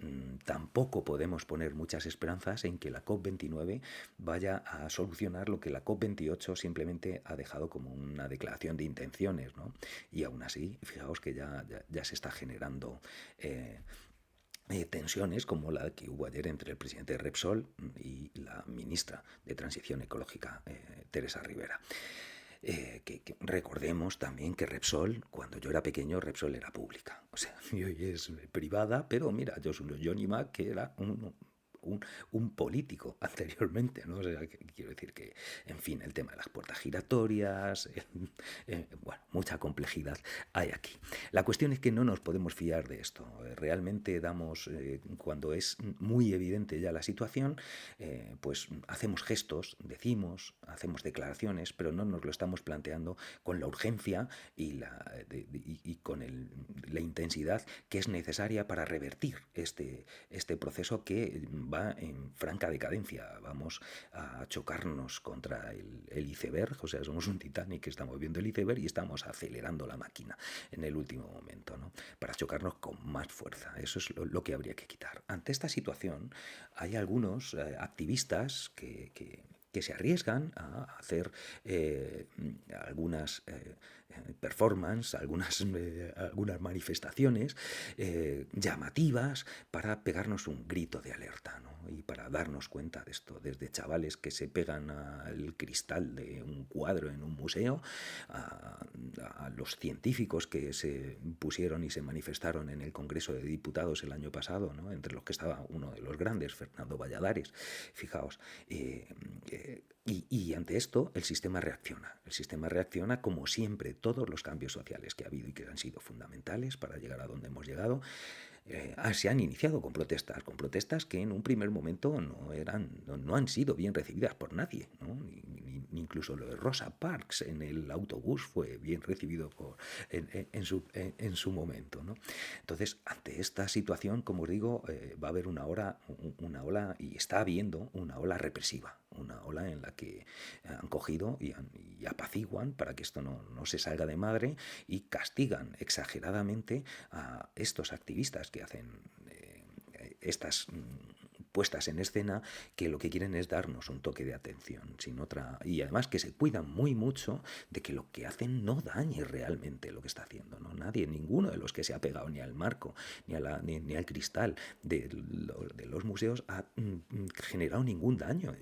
tampoco podemos poner muchas esperanzas en que la COP29 vaya a solucionar lo que la COP28 simplemente ha dejado como una declaración de intenciones, ¿no? Y aún así, fijaos que ya se está generando tensiones como la que hubo ayer entre el presidente de Repsol y la ministra de Transición Ecológica, Teresa Rivera. Que recordemos también que Repsol, cuando yo era pequeño, Repsol era pública. O sea, y hoy es privada, pero mira, Johnny Mac, que era un político anteriormente, ¿no? O sea, quiero decir que, en fin, el tema de las puertas giratorias, bueno, mucha complejidad hay aquí. La cuestión es que no nos podemos fiar de esto. Realmente cuando es muy evidente ya la situación, pues hacemos gestos, hacemos declaraciones, pero no nos lo estamos planteando con la urgencia y con la intensidad que es necesaria para revertir este proceso que va en franca decadencia. Vamos a chocarnos contra el iceberg, o sea, somos un Titanic que estamos viendo el iceberg y estamos acelerando la máquina en el último momento, ¿no? Para chocarnos con más fuerza. Eso es lo que habría que quitar. Ante esta situación hay algunos activistas que se arriesgan a hacer algunas performances, algunas manifestaciones llamativas para pegarnos un grito de alerta, ¿no? Y para darnos cuenta de esto, desde chavales que se pegan al cristal de un cuadro en un museo, a los científicos que se pusieron y se manifestaron en el Congreso de Diputados el año pasado, ¿no? Entre los que estaba uno de los grandes, Fernando Valladares. Fijaos, y ante esto el sistema reacciona. El sistema reacciona como siempre. Todos los cambios sociales que ha habido y que han sido fundamentales para llegar a donde hemos llegado, se han iniciado con protestas que en un primer momento no han sido bien recibidas por nadie, ¿no? Incluso lo de Rosa Parks en el autobús fue bien recibido en su momento, ¿no? Entonces, ante esta situación, como os digo, va a haber una ola, y está habiendo una ola represiva, una ola en la que han cogido y apaciguan para que esto no se salga de madre, y castigan exageradamente a estos activistas que hacen estas puestas en escena que lo que quieren es darnos un toque de atención, sin otra, y además que se cuidan muy mucho de que lo que hacen no dañe realmente lo que está haciendo, ¿no? Nadie, ninguno de los que se ha pegado ni al marco, ni al cristal de los museos ha generado ningún daño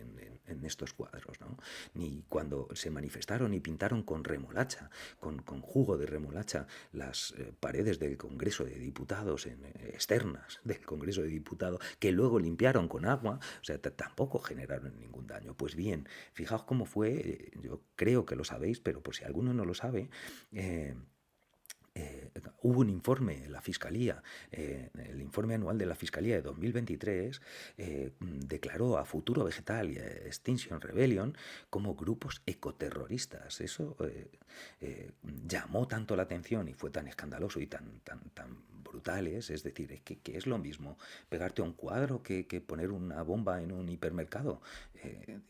en estos cuadros, ¿no? Ni cuando se manifestaron y pintaron con remolacha, con jugo de remolacha, las paredes del Congreso de Diputados externas del Congreso de Diputados, que luego limpiaron con agua, o sea, tampoco generaron ningún daño. Pues bien, fijaos cómo fue, yo creo que lo sabéis, pero por si alguno no lo sabe, hubo un informe en la Fiscalía, el informe anual de la Fiscalía de 2023 declaró a Futuro Vegetal y a Extinction Rebellion como grupos ecoterroristas. Eso llamó tanto la atención y fue tan escandaloso y tan brutales, es decir, que es lo mismo pegarte a un cuadro que poner una bomba en un hipermercado.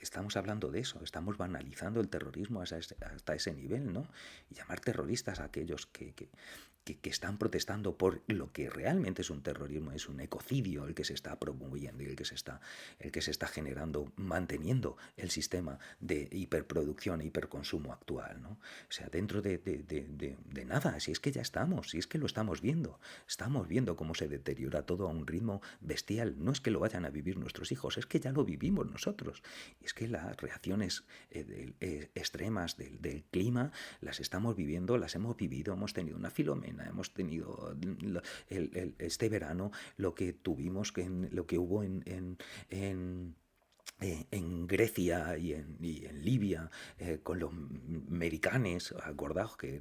Estamos hablando de eso, estamos banalizando el terrorismo hasta ese nivel, ¿no? Y llamar terroristas a aquellos que están protestando por lo que realmente es un terrorismo, es un ecocidio el que se está promoviendo y el que se está generando, manteniendo el sistema de hiperproducción e hiperconsumo actual, ¿no? O sea, dentro de nada, si es que ya estamos, si es que lo estamos viendo cómo se deteriora todo a un ritmo bestial. No es que lo vayan a vivir nuestros hijos, es que ya lo vivimos nosotros. Y es que las reacciones extremas del clima las estamos viviendo, las hemos vivido, hemos tenido una Filomena, hemos tenido este verano lo que tuvimos, lo que hubo en Grecia y en Libia, con los americanes, acordaos que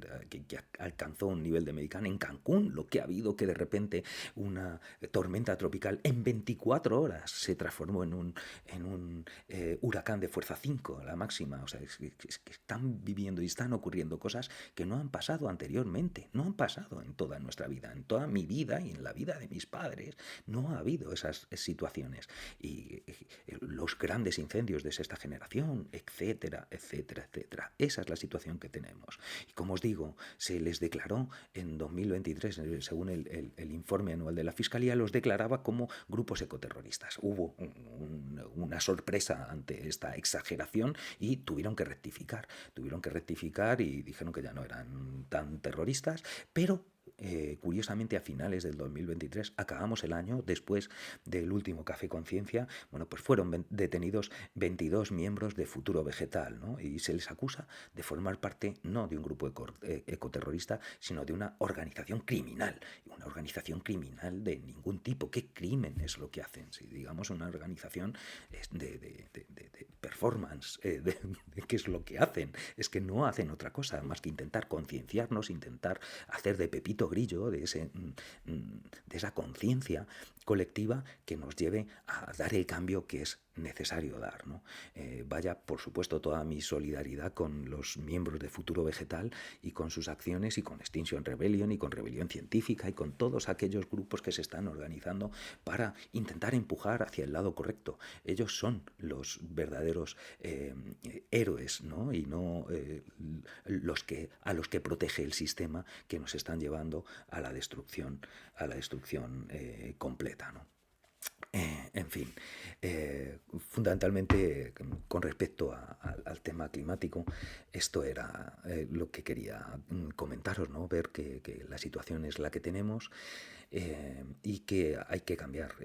alcanzó un nivel de americana en Cancún, lo que ha habido, que de repente una tormenta tropical en 24 horas se transformó en un huracán de fuerza 5, la máxima. O sea, es que están viviendo y están ocurriendo cosas que no han pasado anteriormente, no han pasado en toda nuestra vida, en toda mi vida y en la vida de mis padres, no ha habido esas situaciones. Y los grandes incendios de sexta generación, etcétera, etcétera, etcétera. Esa es la situación que tenemos. Y como os digo, se les declaró en 2023, según el informe anual de la Fiscalía, los declaraba como grupos ecoterroristas. Hubo una sorpresa ante esta exageración y tuvieron que rectificar y dijeron que ya no eran tan terroristas, pero curiosamente a finales del 2023 acabamos el año después del último Café Conciencia. Bueno, pues fueron detenidos 22 miembros de Futuro Vegetal, ¿no? Y se les acusa de formar parte no de un grupo ecoterrorista, sino de una organización criminal de ningún tipo. ¿Qué crimen es lo que hacen? Si digamos una organización de performance, ¿qué es lo que hacen? Es que no hacen otra cosa más que intentar concienciarnos, intentar hacer de Pepito Grillo, de esa conciencia colectiva que nos lleve a dar el cambio que es necesario dar, ¿no? Vaya, por supuesto, toda mi solidaridad con los miembros de Futuro Vegetal y con sus acciones y con Extinction Rebellion y con Rebelión Científica y con todos aquellos grupos que se están organizando para intentar empujar hacia el lado correcto. Ellos son los verdaderos héroes, ¿no? Y no a los que protege el sistema, que nos están llevando a la destrucción completa, ¿no? En fin, fundamentalmente con respecto al tema climático, esto era lo que quería comentaros, ¿no? Ver que la situación es la que tenemos y que hay que cambiar.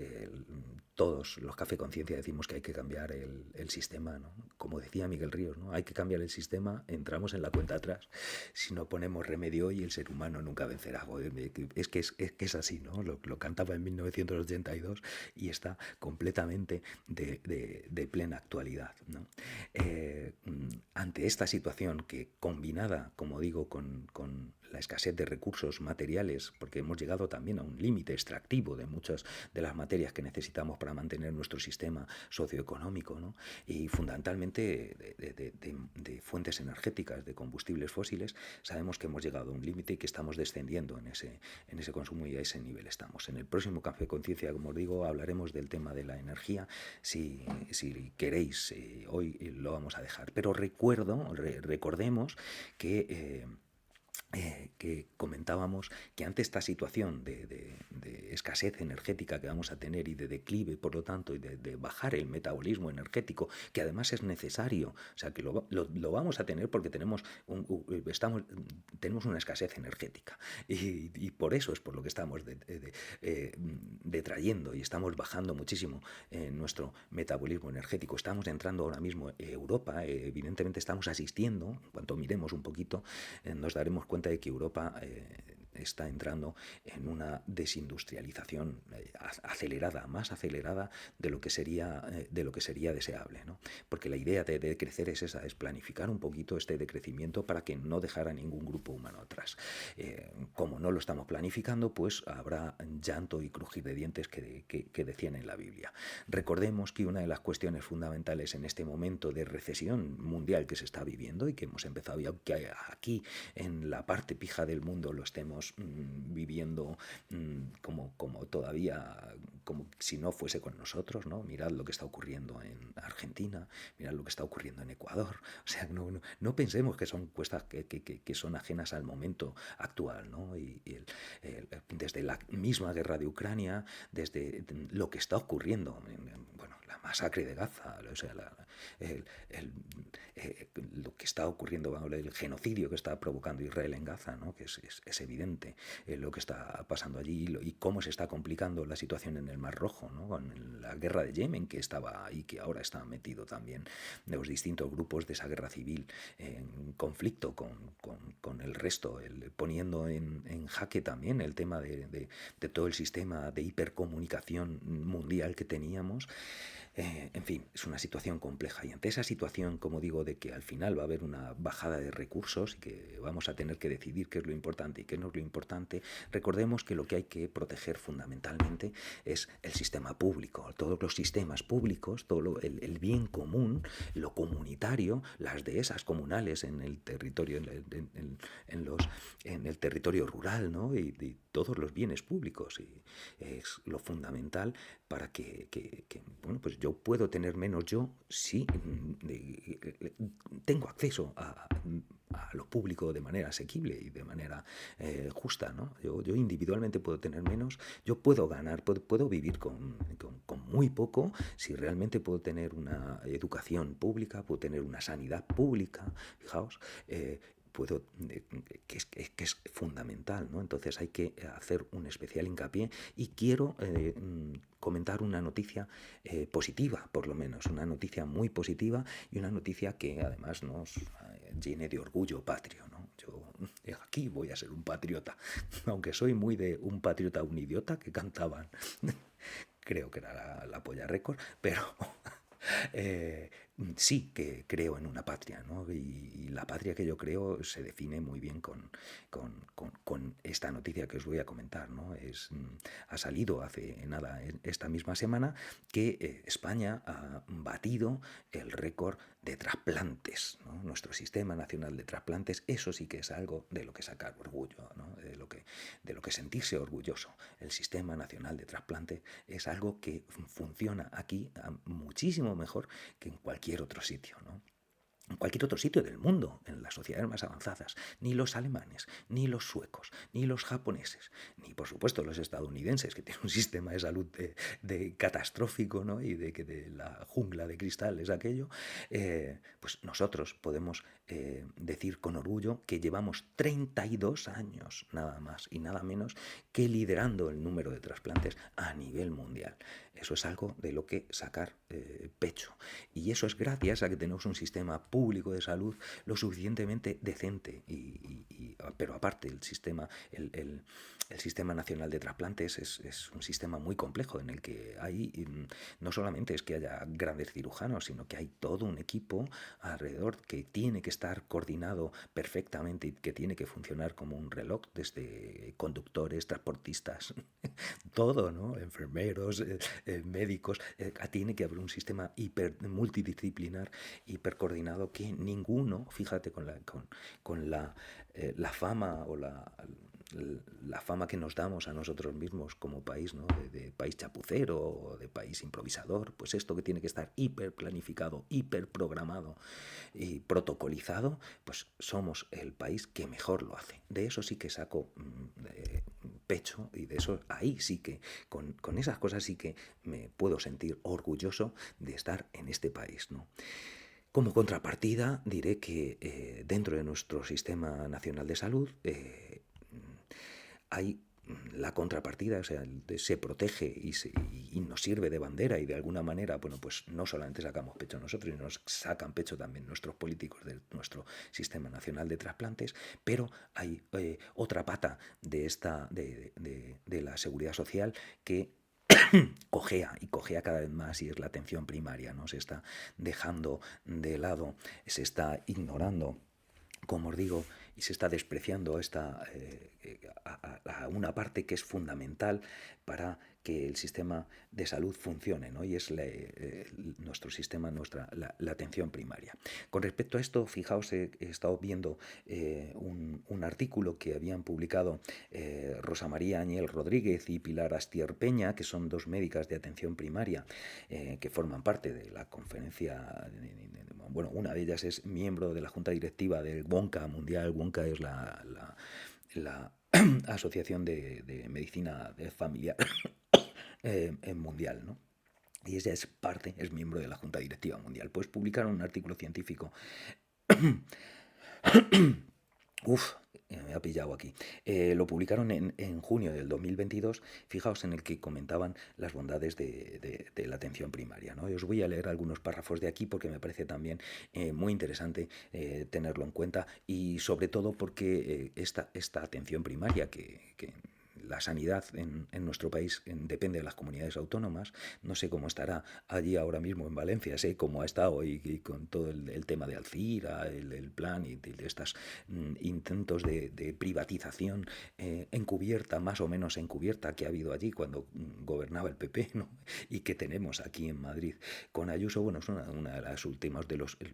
Todos los Café Conciencia decimos que hay que cambiar el sistema, ¿no? Como decía Miguel Ríos, ¿no? Hay que cambiar el sistema, entramos en la cuenta atrás. Si no ponemos remedio hoy, el ser humano nunca vencerá. Es que es así, ¿no? Lo cantaba en 1982 y está completamente de plena actualidad, ¿no? Ante esta situación que combinada, como digo, con la escasez de recursos materiales, porque hemos llegado también a un límite extractivo de muchas de las materias que necesitamos para mantener nuestro sistema socioeconómico, ¿no? Y fundamentalmente de fuentes energéticas, de combustibles fósiles, sabemos que hemos llegado a un límite y que estamos descendiendo en ese consumo y a ese nivel estamos. En el próximo Café Conciencia, como os digo, hablaremos del tema de la energía, si queréis, hoy lo vamos a dejar. Pero recordemos que que comentábamos que ante esta situación de escasez energética que vamos a tener y de declive, por lo tanto, y de bajar el metabolismo energético, que además es necesario, o sea, que lo vamos a tener porque tenemos una escasez energética y por eso es por lo que estamos detrayendo y estamos bajando muchísimo nuestro metabolismo energético. Estamos entrando ahora mismo en Europa, evidentemente estamos asistiendo, en cuanto miremos un poquito, nos daremos cuenta de que Europa está entrando en una desindustrialización acelerada, más acelerada de lo que sería deseable, ¿no? Porque la idea de crecer es esa, es planificar un poquito este decrecimiento para que no dejara ningún grupo humano atrás. Como no lo estamos planificando, pues habrá llanto y crujir de dientes que decían en la Biblia. Recordemos que una de las cuestiones fundamentales en este momento de recesión mundial que se está viviendo y que hemos empezado ya que aquí en la parte pija del mundo lo estemos viviendo como todavía, como si no fuese con nosotros, ¿no? Mirad lo que está ocurriendo en Argentina, mirad lo que está ocurriendo en Ecuador. O sea, no pensemos que son cuestas que son ajenas al momento actual, ¿no? Desde la misma guerra de Ucrania, desde lo que está ocurriendo, bueno, la masacre de Gaza, o sea, lo que está ocurriendo, el genocidio que está provocando Israel en Gaza, ¿no? Que es evidente lo que está pasando allí y cómo se está complicando la situación en el Mar Rojo, ¿no? Con la guerra de Yemen que estaba ahí, que ahora está metido también de los distintos grupos de esa guerra civil en conflicto con el resto, poniendo en jaque también el tema de todo el sistema de hipercomunicación mundial que teníamos. En fin, es una situación compleja y ante esa situación, como digo, de que al final va a haber una bajada de recursos y que vamos a tener que decidir qué es lo importante y qué no es lo importante, recordemos que lo que hay que proteger fundamentalmente es el sistema público, todos los sistemas públicos, todo el bien común, lo comunitario, las dehesas comunales en el territorio, en el territorio rural, ¿no? Y todos los bienes públicos. Y es lo fundamental para bueno, pues yo puedo tener menos yo si tengo acceso a lo público de manera asequible y de manera justa, ¿no? Yo individualmente puedo tener menos, yo puedo ganar, puedo vivir con muy poco si realmente puedo tener una educación pública, puedo tener una sanidad pública, fijaos, que es fundamental, ¿no? Entonces hay que hacer un especial hincapié y quiero comentar una noticia positiva, por lo menos, una noticia muy positiva y una noticia que además nos llene de orgullo patrio, ¿no? Yo aquí voy a ser un patriota, aunque soy muy de un patriota, un idiota que cantaban, creo que era la Polla Récord, pero eh, sí que creo en una patria, ¿no? Y la patria que yo creo se define muy bien con esta noticia que os voy a comentar, ¿no? Ha salido hace nada, esta misma semana, que España ha batido el récord de trasplantes, ¿no? Nuestro Sistema Nacional de Trasplantes, eso sí que es algo de lo que sacar orgullo, ¿no? De lo que sentirse orgulloso. El Sistema Nacional de Trasplantes es algo que funciona aquí muchísimo mejor que en cualquier otro sitio, ¿no? En cualquier otro sitio del mundo, en las sociedades más avanzadas, ni los alemanes, ni los suecos, ni los japoneses, ni por supuesto los estadounidenses, que tienen un sistema de salud de catastrófico, ¿no? Y de la jungla de cristal es aquello, pues nosotros podemos decir con orgullo que llevamos 32 años, nada más y nada menos, que liderando el número de trasplantes a nivel mundial. Eso es algo de lo que sacar pecho. Y eso es gracias a que tenemos un sistema público de salud lo suficientemente decente. Pero aparte, el sistema nacional de trasplantes es un sistema muy complejo en el que hay, no solamente es que haya grandes cirujanos, sino que hay todo un equipo alrededor que tiene que estar coordinado perfectamente y que tiene que funcionar como un reloj, desde conductores, transportistas, todo, ¿no? Enfermeros, médicos, tiene que haber un sistema multidisciplinar, hipercoordinado, que ninguno, fíjate con la fama o la fama que nos damos a nosotros mismos como país, ¿no? De país chapucero o de país improvisador, pues esto que tiene que estar hiper planificado, hiper programado y protocolizado, pues somos el país que mejor lo hace. De eso sí que saco pecho y de eso ahí sí que, con esas cosas sí que me puedo sentir orgulloso de estar en este país, ¿no? Como contrapartida, diré que dentro de nuestro Sistema Nacional de Salud hay la contrapartida, o sea, se protege y nos sirve de bandera y de alguna manera, bueno, pues no solamente sacamos pecho nosotros, sino nos sacan pecho también nuestros políticos de nuestro Sistema Nacional de Trasplantes, pero hay otra pata de de la seguridad social que cojea y cojea cada vez más y es la atención primaria, ¿no? Se está dejando de lado, se está ignorando, como os digo, y se está despreciando a una parte que es fundamental para que el sistema de salud funcione, ¿no? Y es nuestro sistema, la atención primaria. Con respecto a esto, fijaos, he estado viendo un artículo que habían publicado Rosa María Añel Rodríguez y Pilar Astier Peña, que son dos médicas de atención primaria que forman parte de la conferencia. Bueno, una de ellas es miembro de la junta directiva del WONCA Mundial. WONCA es la Asociación de Medicina Familiar Mundial, ¿no? Y ella es miembro de la junta directiva mundial. Pues publicaron un artículo científico. Uf, me ha pillado aquí. Lo publicaron en junio del 2022, fijaos, en el que comentaban las bondades de la atención primaria, ¿no? Y os voy a leer algunos párrafos de aquí porque me parece también muy interesante tenerlo en cuenta y sobre todo porque esta atención primaria que la sanidad en nuestro país depende de las comunidades autónomas. No sé cómo estará allí ahora mismo en Valencia, sé cómo ha estado y con todo el tema de Alcira, el plan y de estos intentos de privatización encubierta, más o menos encubierta, que ha habido allí cuando gobernaba el PP, ¿no? Y que tenemos aquí en Madrid. Con Ayuso, bueno, es una de las últimas,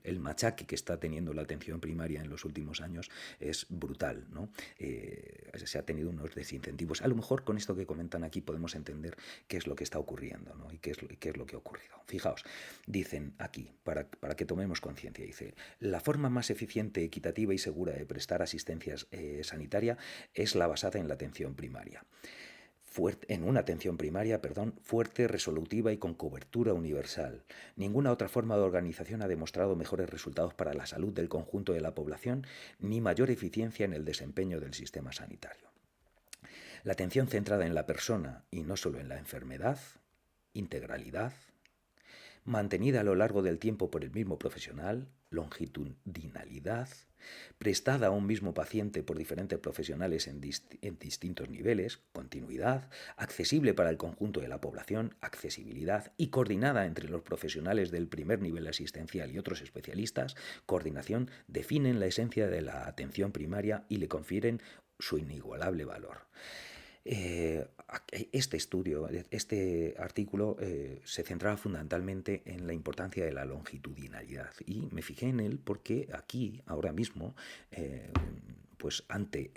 el machaque que está teniendo la atención primaria en los últimos años es brutal, ¿no? Se ha tenido unos desincentivos. A lo mejor con esto que comentan aquí podemos entender qué es lo que está ocurriendo, ¿no? Y qué es lo que ha ocurrido. Fijaos, dicen aquí, para que tomemos conciencia, dice, la forma más eficiente, equitativa y segura de prestar asistencia sanitaria es la basada en la atención primaria. En una atención primaria, fuerte, resolutiva y con cobertura universal. Ninguna otra forma de organización ha demostrado mejores resultados para la salud del conjunto de la población ni mayor eficiencia en el desempeño del sistema sanitario. La atención centrada en la persona y no solo en la enfermedad, integralidad, mantenida a lo largo del tiempo por el mismo profesional, longitudinalidad, prestada a un mismo paciente por diferentes profesionales en distintos niveles, continuidad, accesible para el conjunto de la población, accesibilidad y coordinada entre los profesionales del primer nivel asistencial y otros especialistas, coordinación, definen la esencia de la atención primaria y le confieren su inigualable valor. Este artículo se centraba fundamentalmente en la importancia de la longitudinalidad y me fijé en él porque aquí, ahora mismo, pues ante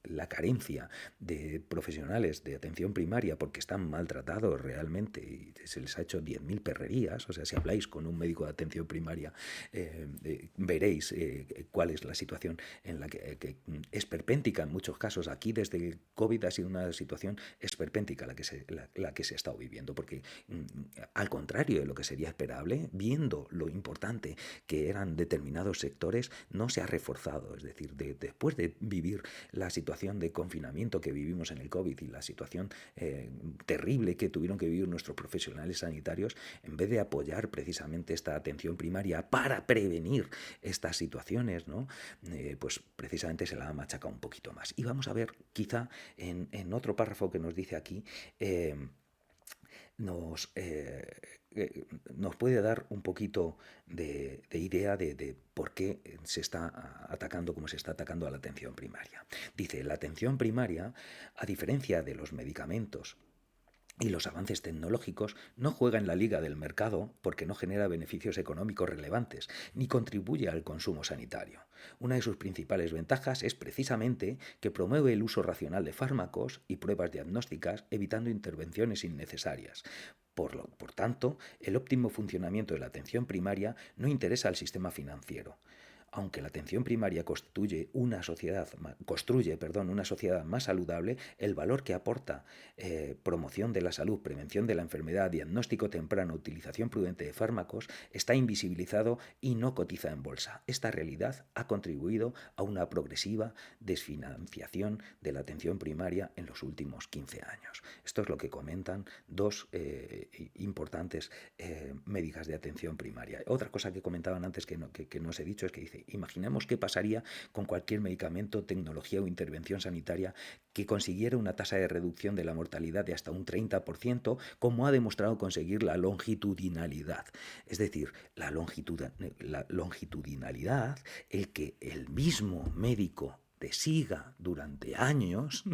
la carencia de profesionales de atención primaria porque están maltratados realmente y se les ha hecho 10.000 perrerías, o sea, si habláis con un médico de atención primaria veréis cuál es la situación en la que es esperpéntica en muchos casos. Aquí desde el COVID ha sido una situación esperpéntica la que se ha estado viviendo, porque al contrario de lo que sería esperable, viendo lo importante que eran determinados sectores, no se ha reforzado. Es decir, después de vivir la situación de confinamiento que vivimos en el COVID y la situación terrible que tuvieron que vivir nuestros profesionales sanitarios, en vez de apoyar precisamente esta atención primaria para prevenir estas situaciones, ¿no? Pues precisamente se la ha machacado un poquito más. Y vamos a ver, quizá en otro párrafo que nos dice aquí, nos puede dar un poquito de idea de por qué se está atacando como se está atacando a la atención primaria. Dice, la atención primaria, a diferencia de los medicamentos, y los avances tecnológicos no juega en la liga del mercado porque no genera beneficios económicos relevantes ni contribuye al consumo sanitario. Una de sus principales ventajas es precisamente que promueve el uso racional de fármacos y pruebas diagnósticas, evitando intervenciones innecesarias. Por tanto, el óptimo funcionamiento de la atención primaria no interesa al sistema financiero. Aunque la atención primaria construye una sociedad más saludable, el valor que aporta promoción de la salud, prevención de la enfermedad, diagnóstico temprano, utilización prudente de fármacos, está invisibilizado y no cotiza en bolsa. Esta realidad ha contribuido a una progresiva desfinanciación de la atención primaria en los últimos 15 años. Esto es lo que comentan dos importantes médicas de atención primaria. Otra cosa que comentaban antes que no os he dicho es que dice, imaginemos qué pasaría con cualquier medicamento, tecnología o intervención sanitaria que consiguiera una tasa de reducción de la mortalidad de hasta un 30%, como ha demostrado conseguir la longitudinalidad. Es decir, la longitudinalidad, el que el mismo médico te siga durante años,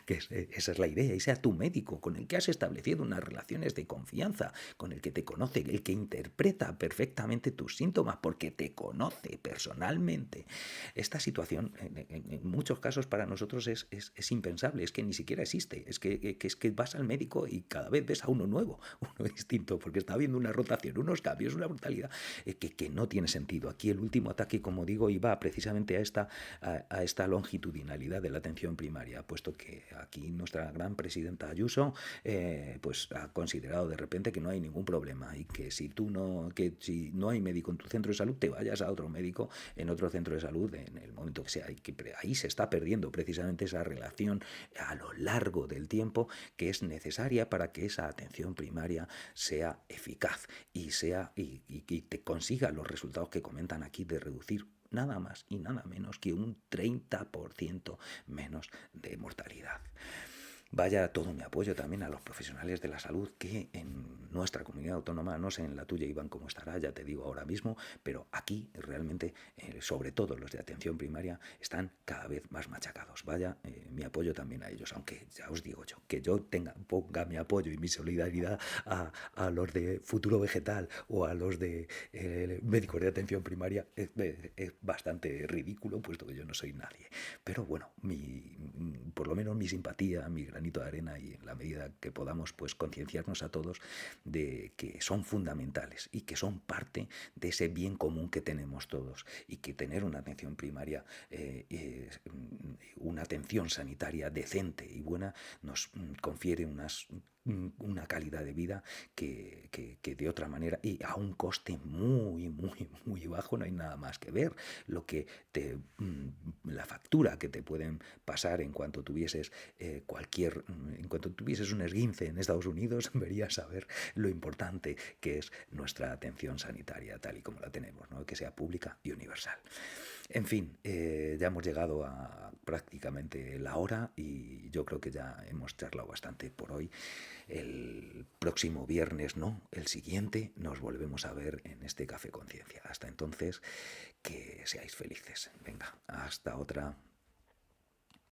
esa es la idea, y sea tu médico con el que has establecido unas relaciones de confianza, con el que te conoce, el que interpreta perfectamente tus síntomas porque te conoce personalmente. Esta situación en muchos casos para nosotros es impensable, es que ni siquiera existe, es que vas al médico y cada vez ves a uno nuevo, uno distinto, porque está habiendo una rotación, unos cambios, una brutalidad que no tiene sentido. Aquí el último ataque, como digo, iba precisamente a esta longitudinalidad de la atención primaria, puesto que aquí nuestra gran presidenta Ayuso pues ha considerado de repente que no hay ningún problema y que si no hay médico en tu centro de salud, te vayas a otro médico en otro centro de salud en el momento que sea. Y que ahí se está perdiendo precisamente esa relación a lo largo del tiempo que es necesaria para que esa atención primaria sea eficaz y te consiga los resultados que comentan aquí de reducir nada más y nada menos que un 30% menos de mortalidad. Vaya todo mi apoyo también a los profesionales de la salud que en nuestra comunidad autónoma, no sé en la tuya, Iván, cómo estará, ya te digo ahora mismo, pero aquí realmente, sobre todo los de atención primaria, están cada vez más machacados. Vaya mi apoyo también a ellos, aunque ya os digo yo, que yo ponga mi apoyo y mi solidaridad a los de Futuro Vegetal o a los de médicos de atención primaria es bastante ridículo, puesto que yo no soy nadie. Pero bueno, por lo menos mi simpatía, mi granito de arena y en la medida que podamos pues concienciarnos a todos de que son fundamentales y que son parte de ese bien común que tenemos todos y que tener una atención primaria, una atención sanitaria decente y buena nos confiere una calidad de vida que de otra manera y a un coste muy, muy, muy bajo no hay nada más que ver. La factura que te pueden pasar en cuanto tuvieses un esguince en Estados Unidos, verías saber lo importante que es nuestra atención sanitaria tal y como la tenemos, ¿no? Que sea pública y universal. En fin, ya hemos llegado a prácticamente la hora y yo creo que ya hemos charlado bastante por hoy. El próximo viernes, no, el siguiente, nos volvemos a ver en este Café Conciencia. Hasta entonces, que seáis felices. Venga, hasta otra.